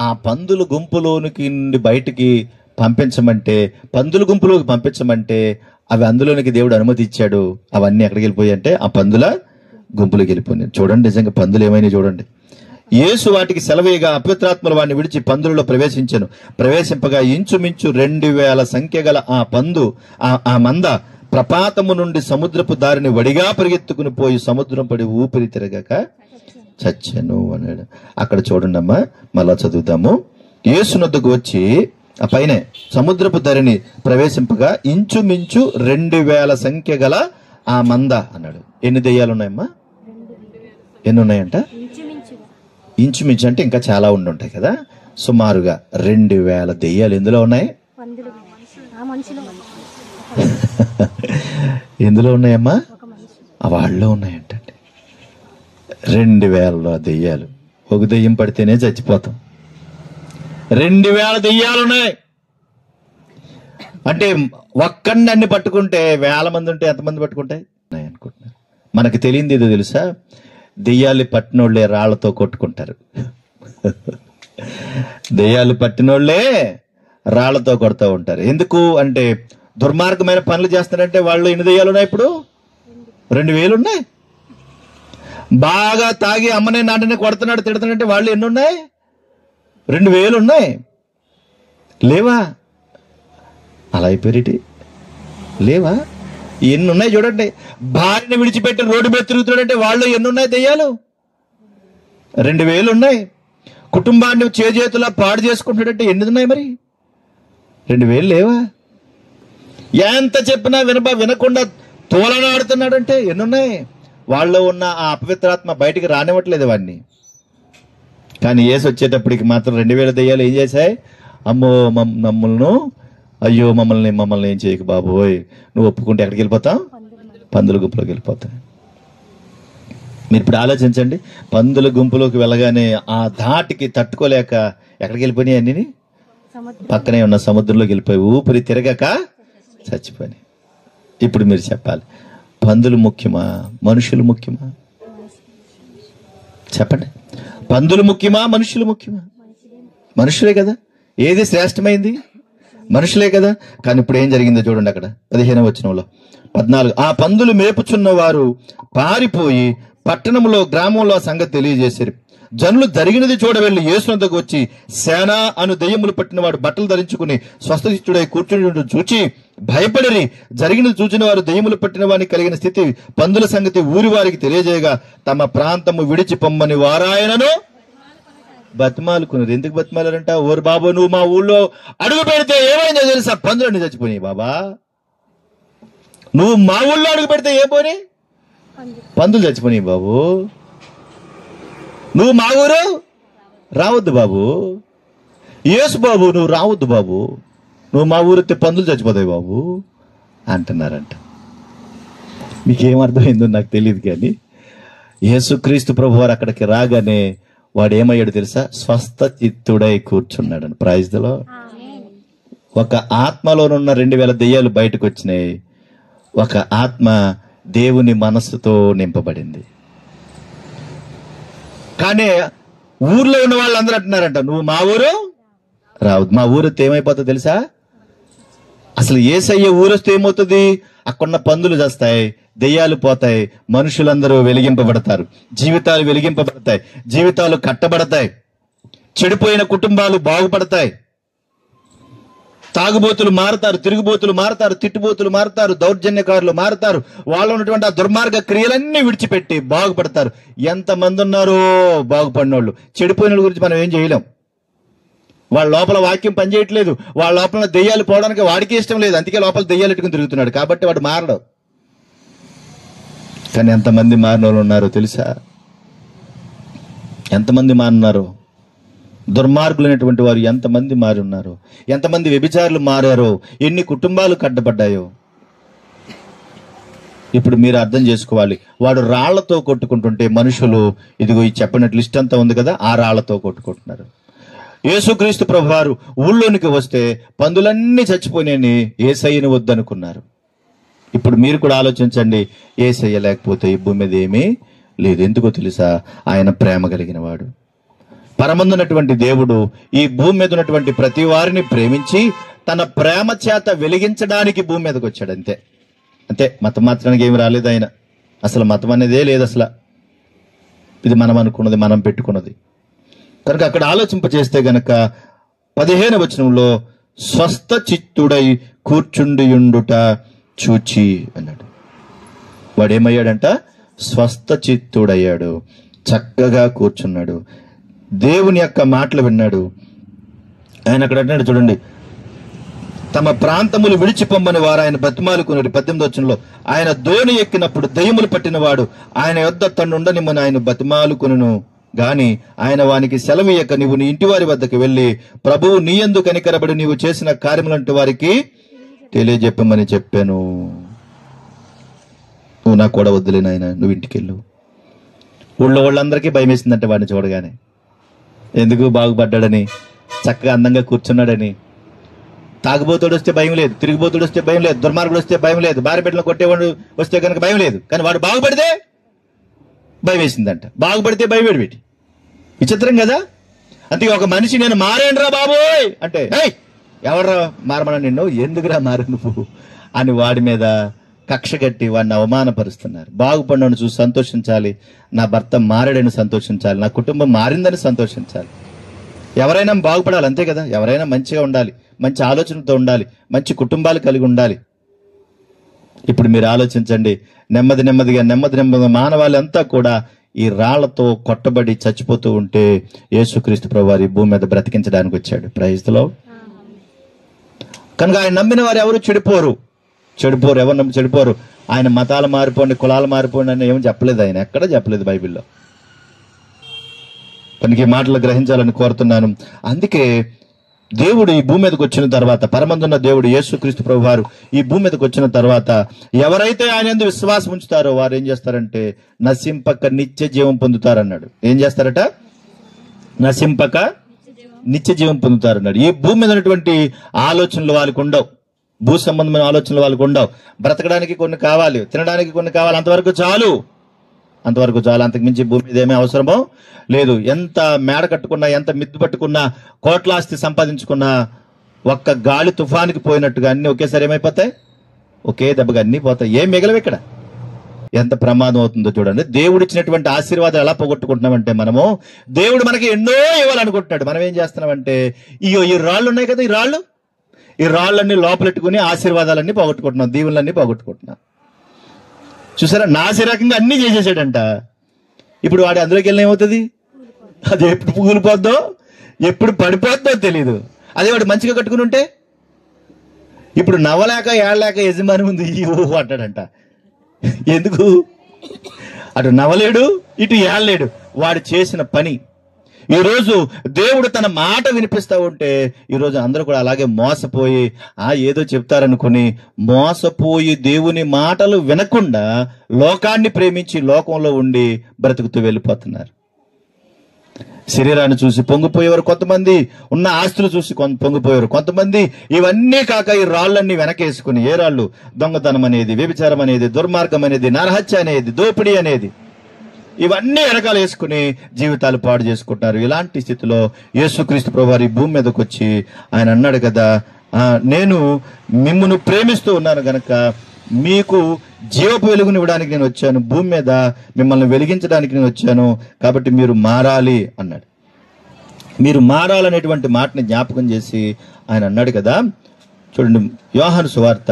ఆ పందుల గుంపులోనికి బయటికి పంపించమంటే, పందుల గుంపులోకి పంపించమంటే అవి అందులోనికి దేవుడు అనుమతి ఇచ్చాడు. అవన్నీ ఎక్కడికి వెళ్ళిపోయాయి అంటే ఆ పందుల గుంపులోకి వెళ్ళిపోయినాయి. చూడండి, నిజంగా పందులు ఏమైనా చూడండి. యేసు వాటికి సెలవేగా అపవిత్రాత్మలు వాడిని విడిచి పందులలో ప్రవేశించెను. ప్రవేశింపగా ఇంచుమించు 2000 సంఖ్య గల ఆ మంద ప్రపాతము నుండి సముద్రపు దారిని వడిగా పరిగెత్తుకుని పోయి సముద్రం పడి ఊపిరి తిరగక చచ్చెను అన్నాడు. అక్కడ చూడండి అమ్మా, మళ్ళా చదువుతాము. యేసునొద్దకు వచ్చి ఆ పైనే సముద్రపు ధరిని ప్రవేశింపగా ఇంచుమించు 2000 సంఖ్య గల ఆ మంద అన్నాడు. ఎన్ని దెయ్యాలు ఉన్నాయమ్మా? ఎన్ని ఉన్నాయంట? ఇంచుమించు అంటే ఇంకా చాలా ఉంటాయి కదా. సుమారుగా 2000 దెయ్యాలు ఎందులో ఉన్నాయి? ఎందులో ఉన్నాయమ్మా? వాళ్ళలో ఉన్నాయంటండి. 2000 దెయ్యాలు. ఒక దెయ్యం పడితేనే చచ్చిపోతాం. 2000 దెయ్యాలు ఉన్నాయి అంటే ఒక్కడిని అన్ని పట్టుకుంటే 1000 మంది ఉంటే ఎంతమంది పట్టుకుంటాయి అనుకుంటున్నారు. మనకు తెలియంది ఏదో తెలుసా? దెయ్యాలు పట్టినోళ్లే రాళ్లతో కొట్టుకుంటారు. దెయ్యాలు పట్టినోళ్లే రాళ్లతో కొడుతూ ఉంటారు. ఎందుకు అంటే దుర్మార్గమైన పనులు చేస్తారంటే వాళ్ళు ఎన్ని దెయ్యాలు ఉన్నాయి? ఇప్పుడు 2000 ఉన్నాయి. బాగా తాగి అమ్మనే నాన్ననే కొడుతున్నాడు తిడుతున్నాడంటే వాళ్ళు ఎన్ని ఉన్నాయి? 2000 ఉన్నాయి. లేవా? అలా అయిపోయి లేవా? ఎన్ని ఉన్నాయి చూడండి. భార్యని విడిచిపెట్టి రోడ్డు మీద తిరుగుతున్నాడంటే వాళ్ళు ఎన్ని ఉన్నాయి దెయ్యాలు? 2000 ఉన్నాయి. కుటుంబాన్ని చేతులా పాడు చేసుకుంటాడంటే ఎన్ని ఉన్నాయి మరి? 2000 లేవా? ఎంత చెప్పినా వినకుండా తోలనాడుతున్నాడంటే ఎన్నున్నాయి? వాళ్ళలో ఉన్న ఆ అపవిత్రాత్మ బయటికి రానివ్వట్లేదు వాడిని. కానీ యేసు వచ్చేటప్పటికి మాత్రం 2000 దెయ్యాలు ఏం చేశాయి? అమ్మో మమ్మల్ని, అయ్యో మమ్మల్ని ఏం చేయకు బాబోయ్, నువ్వు ఒప్పుకుంటే ఎక్కడికి వెళ్ళిపోతాం? పందుల గుంపులోకి వెళ్ళిపోతాం. మీరు ఇప్పుడు ఆలోచించండి. పందుల గుంపులోకి వెళ్ళగానే ఆ ధాటికి తట్టుకోలేక ఎక్కడికి వెళ్ళిపోయినాయి? అన్ని పక్కనే ఉన్న సముద్రంలోకి వెళ్ళిపోయి ఊపిరి తిరగక చచ్చిపోయినాయి. ఇప్పుడు మీరు చెప్పాలి, పందులు ముఖ్యమా మనుషులు ముఖ్యమా? చెప్పండి. పందులు ముఖ్యమా మనుషులు ముఖ్యమా? మనుషులే కదా. ఏది శ్రేష్టమైంది? మనుషులే కదా. కానీ ఇప్పుడు ఏం జరిగిందో చూడండి. అక్కడ 15వ వచనంలో 14, ఆ పందులు మేపుచున్న వారు పారిపోయి పట్టణంలో గ్రామంలో సంగతి తెలియజేశారు. జనులు జరిగినది చూడవెళ్ళి యేసు వద్దకు వచ్చి సేన అను దెయ్యములు పట్టిన వాడు బట్టలు ధరించుకుని స్వస్థచిత్తుడై కూర్చుని చూచి భయపడిరి. జరిగినది చూచిన వారు దెయ్యములు పట్టిన వారికి కలిగిన స్థితి పందుల సంగతి ఊరి వారికి తెలియజేయగా తమ ప్రాంతము విడిచి పొమ్మని వారాయనను బతిమాలుకున్నారు. ఎందుకు బతిమాలారంట? ఓరు బాబు, నువ్వు మా ఊళ్ళో అడుగు పెడితే ఏమైందో తెలుసా? పందులన్నీ చచ్చిపోయినాయి బాబా. నువ్వు మా ఊళ్ళో అడుగు పెడితే ఏం పోనీ? పందులు చచ్చిపోయినాయి బాబు. నువ్వు మా ఊరు రావద్దు బాబు. యేసు బాబు నువ్వు రావద్దు బాబు. నువ్వు మా ఊరితే పందులు చచ్చిపోతాయి బాబు అంటున్నారంట. మీకేం అర్థమైందో నాకు తెలియదు, కానీ యేసుక్రీస్తు ప్రభు వారు అక్కడికి రాగానే వాడు ఏమయ్యాడు తెలుసా? స్వస్థ చిత్తుడై కూర్చున్నాడు. Praise the Lord. ఒక ఆత్మలోనున్న 2000 దెయ్యాలు బయటకు వచ్చినాయి. ఒక ఆత్మ దేవుని మనస్సుతో నింపబడింది. కానీ ఊర్లో ఉన్న వాళ్ళందరూ అంటున్నారంట, నువ్వు మా ఊరు రావద్దు. మా ఊరితో ఏమైపోతుంది తెలుసా? అసలు యేసయ్య ఊరొస్తే ఏమవుతుంది? అక్కడున్న పందులు చేస్తాయి, దెయ్యాలు పోతాయి, మనుషులందరూ వెలిగింపబడతారు, జీవితాలు వెలిగింపబడతాయి, జీవితాలు కట్టబడతాయి, చెడిపోయిన కుటుంబాలు బాగుపడతాయి, తాగుబోతులు మారుతారు, తిరుగుబోతులు మారుతారు, తిట్టుబోతులు మారుతారు, దౌర్జన్యకారులు మారుతారు, వాళ్ళు ఉన్నటువంటి ఆ దుర్మార్గ క్రియలన్నీ విడిచిపెట్టి బాగుపడతారు. ఎంతమంది ఉన్నారో బాగుపడినోళ్ళు. చెడిపోయిన గురించి మనం ఏం చేయలేం. వాళ్ళ లోపల వాక్యం పనిచేయట్లేదు, వాళ్ళ లోపల దెయ్యాలు పోవడానికి వాడికి ఇష్టం లేదు, అందుకే లోపల దెయ్యాలు ఎట్టుకుని తిరుగుతున్నాడు, కాబట్టి వాడు మారడు. కానీ ఎంతమంది మారిన వాళ్ళు ఉన్నారో తెలుసా? ఎంతమంది మారినారో? దుర్మార్గులైనటువంటి వారు ఎంతమంది మారి ఉన్నారు, ఎంతమంది వ్యభిచారులు మారారో, ఎన్ని కుటుంబాలు కట్టబడ్డాయో. ఇప్పుడు మీరు అర్థం చేసుకోవాలి. వాడు రాళ్లతో కొట్టుకుంటుంటే మనుషులు ఇదిగో ఈ చెప్పినట్లు లిస్ట్ అంతా ఉంది కదా, ఆ రాళ్లతో కొట్టుకుంటున్నారు. యేసుక్రీస్తు ప్రభువారు ఊళ్ళోనికి వస్తే పందులన్నీ చచ్చిపోయినాయని యేసయ్యను వద్దనుకున్నారు. ఇప్పుడు మీరు కూడా ఆలోచించండి, యేసయ్య లేకపోతే ఈ భూమి మీద ఏమీ లేదు. ఎందుకో తెలుసా? ఆయన ప్రేమ కలిగిన వాడు. పరమందున్నటువంటి దేవుడు ఈ భూమి మీద ఉన్నటువంటి ప్రతి వారిని ప్రేమించి తన ప్రేమ చేత వెలిగించడానికి భూమి మీదకి వచ్చాడు. అంతే అంతే. మతం మాత్రానికి ఏమి రాలేదు ఆయన. అసలు మతం అనేదే లేదు అసలు. ఇది మనం అనుకున్నది, మనం పెట్టుకున్నది. కనుక అక్కడ ఆలోచింపచేస్తే గనక 15వ వచనంలో స్వస్థ చిత్తుడై కూర్చుండియుండుట చూచి అన్నాడు. వాడేమయ్యాడంట? స్వస్థ చిత్తుడయ్యాడు, చక్కగా కూర్చున్నాడు, దేవుని యొక్క మాటలు విన్నాడు. ఆయన అక్కడ అంటున్నాడు చూడండి, తమ ప్రాంతములు విడిచిపోమ్మని వారు ఆయన బతిమాలుకుని 18వ వచనంలో ఆయన దోణి ఎక్కినప్పుడు దయ్యములు పట్టినవాడు ఆయన యొద్ద తన్నుండనిమ్మని ఆయన బతిమాలుకును గాని ఆయన వానికి సెలవీయక నీవు నీ ఇంటి వారి వద్దకు వెళ్ళి ప్రభువు నీ యందు కనికరబడి నీవు చేసిన కార్యములంటూ వారికి తెలియజెప్పమని చెప్పాను. నువ్వు నాకు కూడా వద్దులే నాయన, నువ్వు ఇంటికి వెళ్ళు. ఊళ్ళో వాళ్ళందరికీ భయం వేసిందంటే వాడిని చూడగానే. ఎందుకు? బాగుపడ్డాడని, చక్కగా అందంగా కూర్చున్నాడని. తాగుబోతుడు వస్తే భయం లేదు, తిరిగిపోతుడు వస్తే భయం లేదు, దుర్మార్గుడు వస్తే భయం లేదు, భార్య బిడ్డలు కొట్టేవాడు వస్తే కనుక భయం లేదు. కానీ వాడు బాగుపడితే భయం వేసిందంట. బాగుపడితే భయపెట్టి విచిత్రం కదా. అంతే ఒక మనిషి నేను మారేండ్రా బాబోయ్ అంటే ఎవడ్రా మారమన్నా నిన్ను, ఎందుకురా మారు నువ్వు అని వాడి మీద కక్ష కట్టి వాడిని అవమానపరుస్తున్నారు. బాగుపడినని చూసి సంతోషించాలి, నా భర్త మారాడని సంతోషించాలి, నా కుటుంబం మారిందని సంతోషించాలి. ఎవరైనా బాగుపడాలి, అంతే కదా. ఎవరైనా మంచిగా ఉండాలి, మంచి ఆలోచనతో ఉండాలి, మంచి కుటుంబాలు కలిగి ఉండాలి. ఇప్పుడు మీరు ఆలోచించండి, నెమ్మదిగా మానవాళంతా కూడా ఈ రాళ్లతో కొట్టబడి చచ్చిపోతూ ఉంటే యేసుక్రీస్తు ప్రభువారు భూమి మీద బ్రతికించడానికి వచ్చాడు. Praise the Lord. కనుక ఆయన నమ్మిన వారు ఎవరు చెడిపోరు. ఎవరు నమ్మి చెడిపోరు. ఆయన మతాలు మారిపోండి, కులాలు మారిపోండి అని ఏమని చెప్పలేదు. ఆయన ఎక్కడ చెప్పలేదు బైబిల్లో. కనుక ఈ మాటలు గ్రహించాలని కోరుతున్నాను. అందుకే దేవుడు ఈ భూమి మీదకి వచ్చిన తర్వాత, పరమందున్న దేవుడు యేసుక్రీస్తు ప్రభువారు ఈ భూమి మీదకి వచ్చిన తర్వాత ఎవరైతే ఆయన యందు విశ్వాసం ఉంచుతారో వారు ఏం చేస్తారంటే నశింపక నిత్య జీవం పొందుతారన్నాడు. ఏం చేస్తారట? నశింపక నిత్య జీవం పొందుతారన్నాడు. ఈ భూమి మీద ఉన్నటువంటి ఆలోచనలు వాళ్ళకు ఉండవు, భూ సంబంధమైన ఆలోచనలు వాళ్ళకు ఉండవు. బ్రతకడానికి కొన్ని కావాలి, తినడానికి కొన్ని కావాలి, అంతవరకు చాలు. అంతకు మించి భూమి మీద ఏమీ అవసరమో లేదు. ఎంత మేడ కట్టుకున్నా, ఎంత మిద్దు పట్టుకున్నా, కోట్లాస్తి సంపాదించుకున్నా ఒక్క గాలి తుఫానికి పోయినట్టుగా అన్ని ఒకేసారి ఏమైపోతాయి? ఒకే దెబ్బగా అన్ని పోతాయి. ఏం మిగలవు ఇక్కడ. ఎంత ప్రమాదం అవుతుందో చూడండి. దేవుడు ఇచ్చినటువంటి ఆశీర్వాదాలు ఎలా పోగొట్టుకుంటున్నామంటే, మనము దేవుడు మనకి ఎన్నో ఇవ్వాలనుకుంటున్నాడు. మనం ఏం చేస్తున్నామంటే ఈ రాళ్ళు ఉన్నాయి కదా, ఈ రాళ్ళన్నీ లోపలెట్టుకుని ఆశీర్వాదాలన్నీ పోగొట్టుకుంటున్నాం, దీవులన్నీ పోగొట్టుకుంటున్నాం. చూసారా, నాసిరకంగా అన్ని చేసేసాడంట. ఇప్పుడు వాడు అందులోకి వెళ్ళిన ఏమవుతుంది? అది ఎప్పుడు కూలిపోద్దో, ఎప్పుడు పడిపోద్దో తెలీదు. అదే వాడు మంచిగా కట్టుకుని ఉంటే ఇప్పుడు నవ్వలేక ఏడలేక యజమాని ముందు ఓహో అంటాడంట. ఎందుకు? అటు నవ్వలేడు, ఇటు ఏడలేడు. వాడు చేసిన పని. ఈరోజు దేవుడు తన మాట వినిపిస్తా ఉంటే ఈరోజు అందరూ కూడా అలాగే మోసపోయి ఏదో చెప్తారనుకుని మోసపోయి దేవుని మాటలు వినకుండా లోకాన్ని ప్రేమించి లోకంలో ఉండి బ్రతుకుతూ వెళ్ళిపోతున్నారు. శరీరాన్ని చూసి పొంగిపోయేవారు కొంతమంది, ఉన్న ఆస్తులు చూసి పొంగిపోయారు కొంతమంది. ఇవన్నీ కాక ఈ రాళ్ళన్నీ వెనకేసుకుని, ఏ రాళ్ళు? దొంగతనం అనేది, వ్యభిచారం అనేది, దుర్మార్గం అనేది, నరహత్య అనేది, దోపిడీ అనేది, ఇవన్నీ వెనకాల వేసుకుని జీవితాలు పాడు చేసుకుంటున్నారు. ఇలాంటి స్థితిలో యేసుక్రీస్తు ప్రభువారు ఈ భూమి మీదకి వచ్చి ఆయన అన్నాడు కదా, నేను మిమ్మును ప్రేమిస్తూ ఉన్నాను గనక మీకు జీవపు వెలుగునివ్వడానికి నేను వచ్చాను, భూమి మీద మిమ్మల్ని వెలిగించడానికి నేను వచ్చాను, కాబట్టి మీరు మారాలి అన్నాడు. మీరు మారాలనేటువంటి మాటని జ్ఞాపకం చేసి ఆయన అన్నాడు కదా. చూడండి, యోహాను సువార్త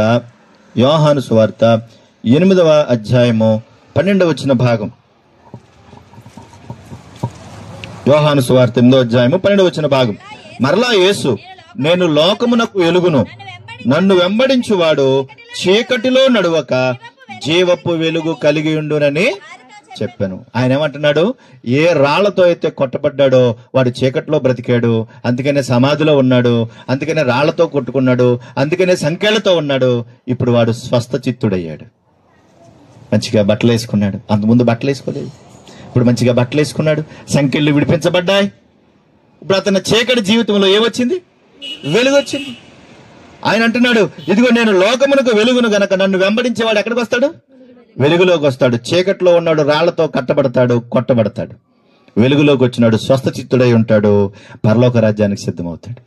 8వ అధ్యాయము 12వ వచన భాగం. యోహాను సువార్త 8వ అధ్యాయము 12వ వచన భాగం. మరలా యేసు, నేను లోకమునకు వెలుగును, నన్ను వెంబడించువాడు చీకటిలో నడువక జీవపు వెలుగు కలిగి ఉండునని చెప్పాను. ఆయన ఏమంటున్నాడు? ఏ రాళ్లతో అయితే కొట్టబడ్డాడో వాడు చీకటిలో బ్రతికాడు, అందుకనే సమాధిలో ఉన్నాడు, అందుకనే రాళ్లతో కొట్టుకున్నాడు, అందుకనే సంఖ్యలతో ఉన్నాడు. ఇప్పుడు వాడు స్వస్థ చిత్తుడయ్యాడు. మంచిగా బట్టలు వేసుకున్నాడు. అంతకుముందు బట్టలు వేసుకోలేదు, ఇప్పుడు మంచిగా బట్టలు వేసుకున్నాడు, సంఖ్యలు విడిపించబడ్డాయి. ఇప్పుడు అతని చీకటి జీవితంలో ఏమొచ్చింది? వెలుగు వచ్చింది. ఆయన అంటున్నాడు, ఇదిగో నేను లోకమునకు వెలుగును గనక నన్ను వెంబడించేవాడు ఎక్కడికి వస్తాడు? వెలుగులోకి వస్తాడు. చీకట్లో ఉన్నాడు, రాళ్లతో కట్టబడతాడు, కొట్టబడతాడు. వెలుగులోకి వచ్చినాడు, స్వస్థ చిత్తుడై ఉంటాడు, పరలోక రాజ్యానికి సిద్ధమవుతాడు.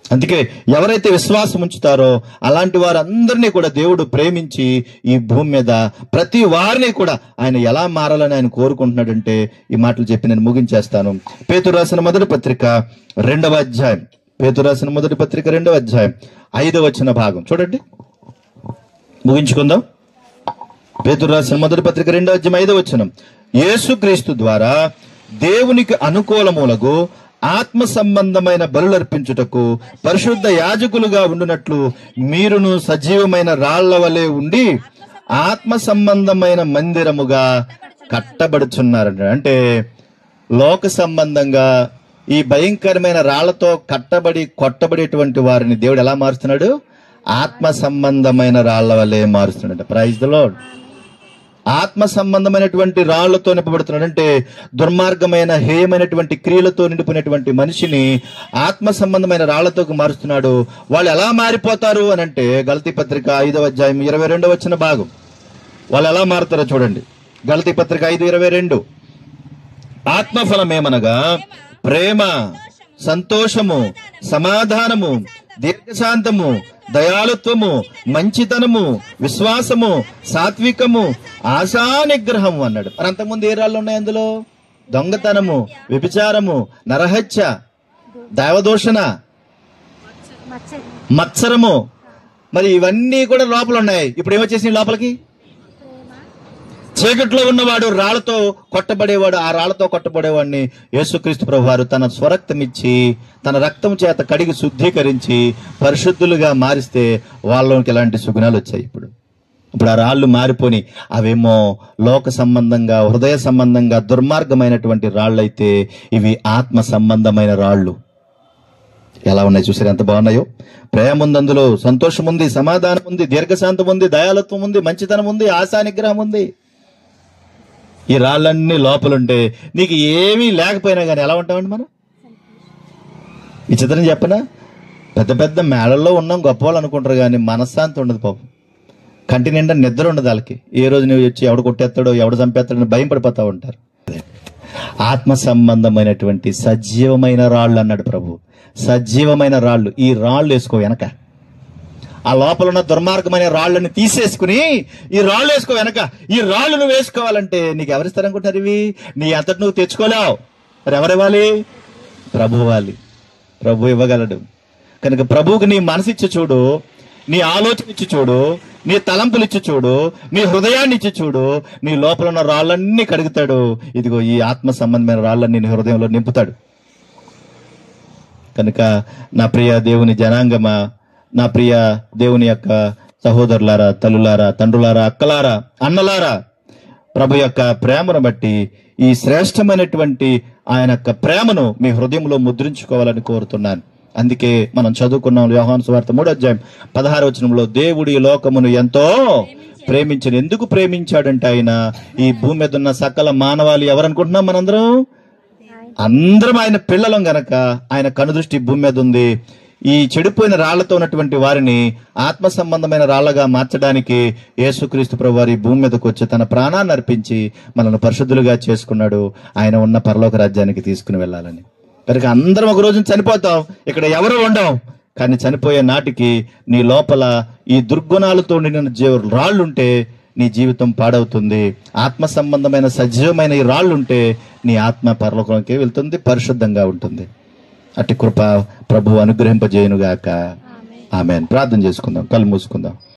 అందుకే ఎవరైతే విశ్వాసం ఉంచుతారో అలాంటి వారందరినీ కూడా దేవుడు ప్రేమించి ఈ భూమి మీద ప్రతి వారిని కూడా ఆయన ఎలా మారాలని ఆయన కోరుకుంటున్నాడంటే ఈ మాటలు చెప్పి నేను ముగించేస్తాను. పేతురు రాసిన మొదటి పత్రిక 2వ అధ్యాయం, 2వ అధ్యాయం 5వ వచన భాగం చూడండి, ముగించుకుందాం. పేతురు రాసిన మొదటి పత్రిక 2వ అధ్యాయం 5వ వచనం. యేసుక్రీస్తు ద్వారా దేవునికి అనుకూలములకు ఆత్మ సంబంధమైన బలులర్పించుటకు పరిశుద్ధ యాజకులుగా ఉండునట్లు మీరును సజీవమైన రాళ్ల వలె ఉండి ఆత్మ సంబంధమైన మందిరముగా కట్టబడుచున్నారంట. అంటే లోక సంబంధంగా ఈ భయంకరమైన రాళ్లతో కట్టబడి కొట్టబడేటువంటి వారిని దేవుడు ఎలా మారుస్తున్నాడు? ఆత్మ సంబంధమైన రాళ్ల వల్లే మారుస్తున్నాడు. Praise the lord. ఆత్మ సంబంధమైనటువంటి రాళ్లతో నింపబడుతున్నాడు. అంటే దుర్మార్గమైన హేయమైనటువంటి క్రియలతో నిండిపోయినటువంటి మనిషిని ఆత్మ సంబంధమైన రాళ్లతో మారుస్తున్నాడు. వాళ్ళు ఎలా మారిపోతారు అని అంటే గలతీ పత్రిక 5వ అధ్యాయం 22వ వచన భాగం. వాళ్ళు ఎలా మారుతారో చూడండి. గలతీ పత్రిక 5:22. ఆత్మఫలం ఏమనగా ప్రేమ, సంతోషము, సమాధానము, దీర్ఘశాంతము, దయాళుత్వము, మంచితనము, విశ్వాసము, సాత్వికము, ఆశా నిగ్రహము అన్నాడు. మరి అంతకుముందు ఏ రాళ్ళు ఉన్నాయి అందులో? దొంగతనము, వ్యభిచారము, నరహత్య, దైవదూషణ, మత్సరము. మరి ఇవన్నీ కూడా లోపల ఉన్నాయి. ఇప్పుడు ఏమొచ్చేసింది లోపలికి? చీకట్లో ఉన్నవాడు రాళ్లతో కొట్టబడేవాడు. ఆ రాళ్లతో కొట్టబడేవాడిని యేసుక్రీస్తు ప్రభువారు తన స్వరక్తం ఇచ్చి తన రక్తం చేత కడిగి శుద్ధీకరించి పరిశుద్ధులుగా మారిస్తే వాళ్ళకి ఎలాంటి సుగుణాలు వచ్చాయి. ఇప్పుడు ఆ రాళ్ళు మారిపోని అవేమో లోక సంబంధంగా, హృదయ సంబంధంగా దుర్మార్గమైనటువంటి రాళ్ళు అయితే ఇవి ఆత్మ సంబంధమైన రాళ్ళు. ఎలా ఉన్నాయి చూసారు? ఎంత బాగున్నాయో. ప్రేమ ఉంది, అందులో సంతోషం ఉంది, సమాధానం ఉంది, దీర్ఘశాంతం ఉంది, దయాళత్వం ఉంది, మంచితనం ఉంది, ఆశా నిగ్రహం ఉంది. ఈ రాళ్ళన్నీ లోపలుంటే నీకు ఏమీ లేకపోయినా కానీ ఎలా ఉంటామండి మనం? ఈ చిత్రం చెప్పనా? పెద్ద పెద్ద మేళల్లో ఉన్నాం, గొప్ప వాళ్ళు అనుకుంటారు కానీ మనశ్శాంతి ఉండదు పాపం. కంటి నిండా నిద్ర ఉండదు వాళ్ళకి. ఏ రోజు నువ్వు వచ్చి ఎవడు కొట్టేస్తాడో ఎవడు చంపేస్తాడో భయం పడిపోతా ఉంటారు. ఆత్మ సంబంధమైనటువంటి సజీవమైన రాళ్ళు అన్నాడు ప్రభు. సజీవమైన రాళ్ళు. ఈ రాళ్ళు వేసుకో వెనక. ఆ లోపల ఉన్న దుర్మార్గమైన రాళ్ళని తీసేసుకుని ఈ రాళ్ళు వేసుకో వెనక. ఈ రాళ్ళు నువ్వు వేసుకోవాలంటే నీకు ఎవరిస్తారనుకుంటారు? ఇవి నీ అంతటి నువ్వు తెచ్చుకోలేవు. మరి ఎవరివ్వాలి? ప్రభు ఇవ్వాలి. ప్రభు ఇవ్వగలడు. కనుక ప్రభువుకి నీ మనసు ఇచ్చి చూడు, నీ ఆలోచన ఇచ్చి చూడు, నీ తలంపులు ఇచ్చి చూడు, నీ హృదయాన్ని ఇచ్చి చూడు. నీ లోపల ఉన్న రాళ్ళన్నీ కడుగుతాడు. ఇదిగో ఈ ఆత్మ సంబంధమైన రాళ్ళన్నీ నీ హృదయంలో నింపుతాడు. కనుక నా ప్రియ దేవుని జనాంగమా, నా ప్రియ దేవుని యొక్క సహోదరులారా, తల్లులారా, తండ్రులారా, అక్కలారా, అన్నలారా, ప్రభు యొక్క ప్రేమను బట్టి ఈ శ్రేష్టమైనటువంటి ఆయన యొక్క ప్రేమను మీ హృదయంలో ముద్రించుకోవాలని కోరుతున్నాను. అందుకే మనం చదువుకున్నాం యోహాను సువార్త 3వ అధ్యాయం 16వ వచనంలో దేవుడు ఈ లోకమును ఎంతో ప్రేమించను. ఎందుకు ప్రేమించాడంటే ఆయన ఈ భూమి మీద ఉన్న సకల మానవాళి ఎవరనుకుంటున్నాం? అందరం ఆయన పిల్లలం గనక ఆయన కనుదృష్టి భూమి మీద ఉంది. ఈ చెడిపోయిన రాళ్లతో ఉన్నటువంటి వారిని ఆత్మ సంబంధమైన రాళ్లగా మార్చడానికి యేసుక్రీస్తు ప్రభువారు ఈ భూమి మీదకి వచ్చి తన ప్రాణాన్ని అర్పించి మనల్ని పరిశుద్ధులుగా చేసుకున్నాడు. ఆయన ఉన్న పరలోక రాజ్యానికి తీసుకుని వెళ్ళాలని. కనుక అందరం ఒక రోజున చనిపోతాం. ఇక్కడ ఎవరు ఉండం. కానీ చనిపోయే నాటికి నీ లోపల ఈ దుర్గుణాలతో నిండిన రాళ్లుంటే నీ జీవితం పాడవుతుంది. ఆత్మ సంబంధమైన సజీవమైన ఈ రాళ్లుంటే నీ ఆత్మ పరలోకానికి వెళ్తుంది, పరిశుద్ధంగా ఉంటుంది. అట్టి కృప ప్రభు అనుగ్రహింపజేయునుగాక. ఆమేన్. ప్రార్థన చేసుకుందాం, కళ్ళు మూసుకుందాం.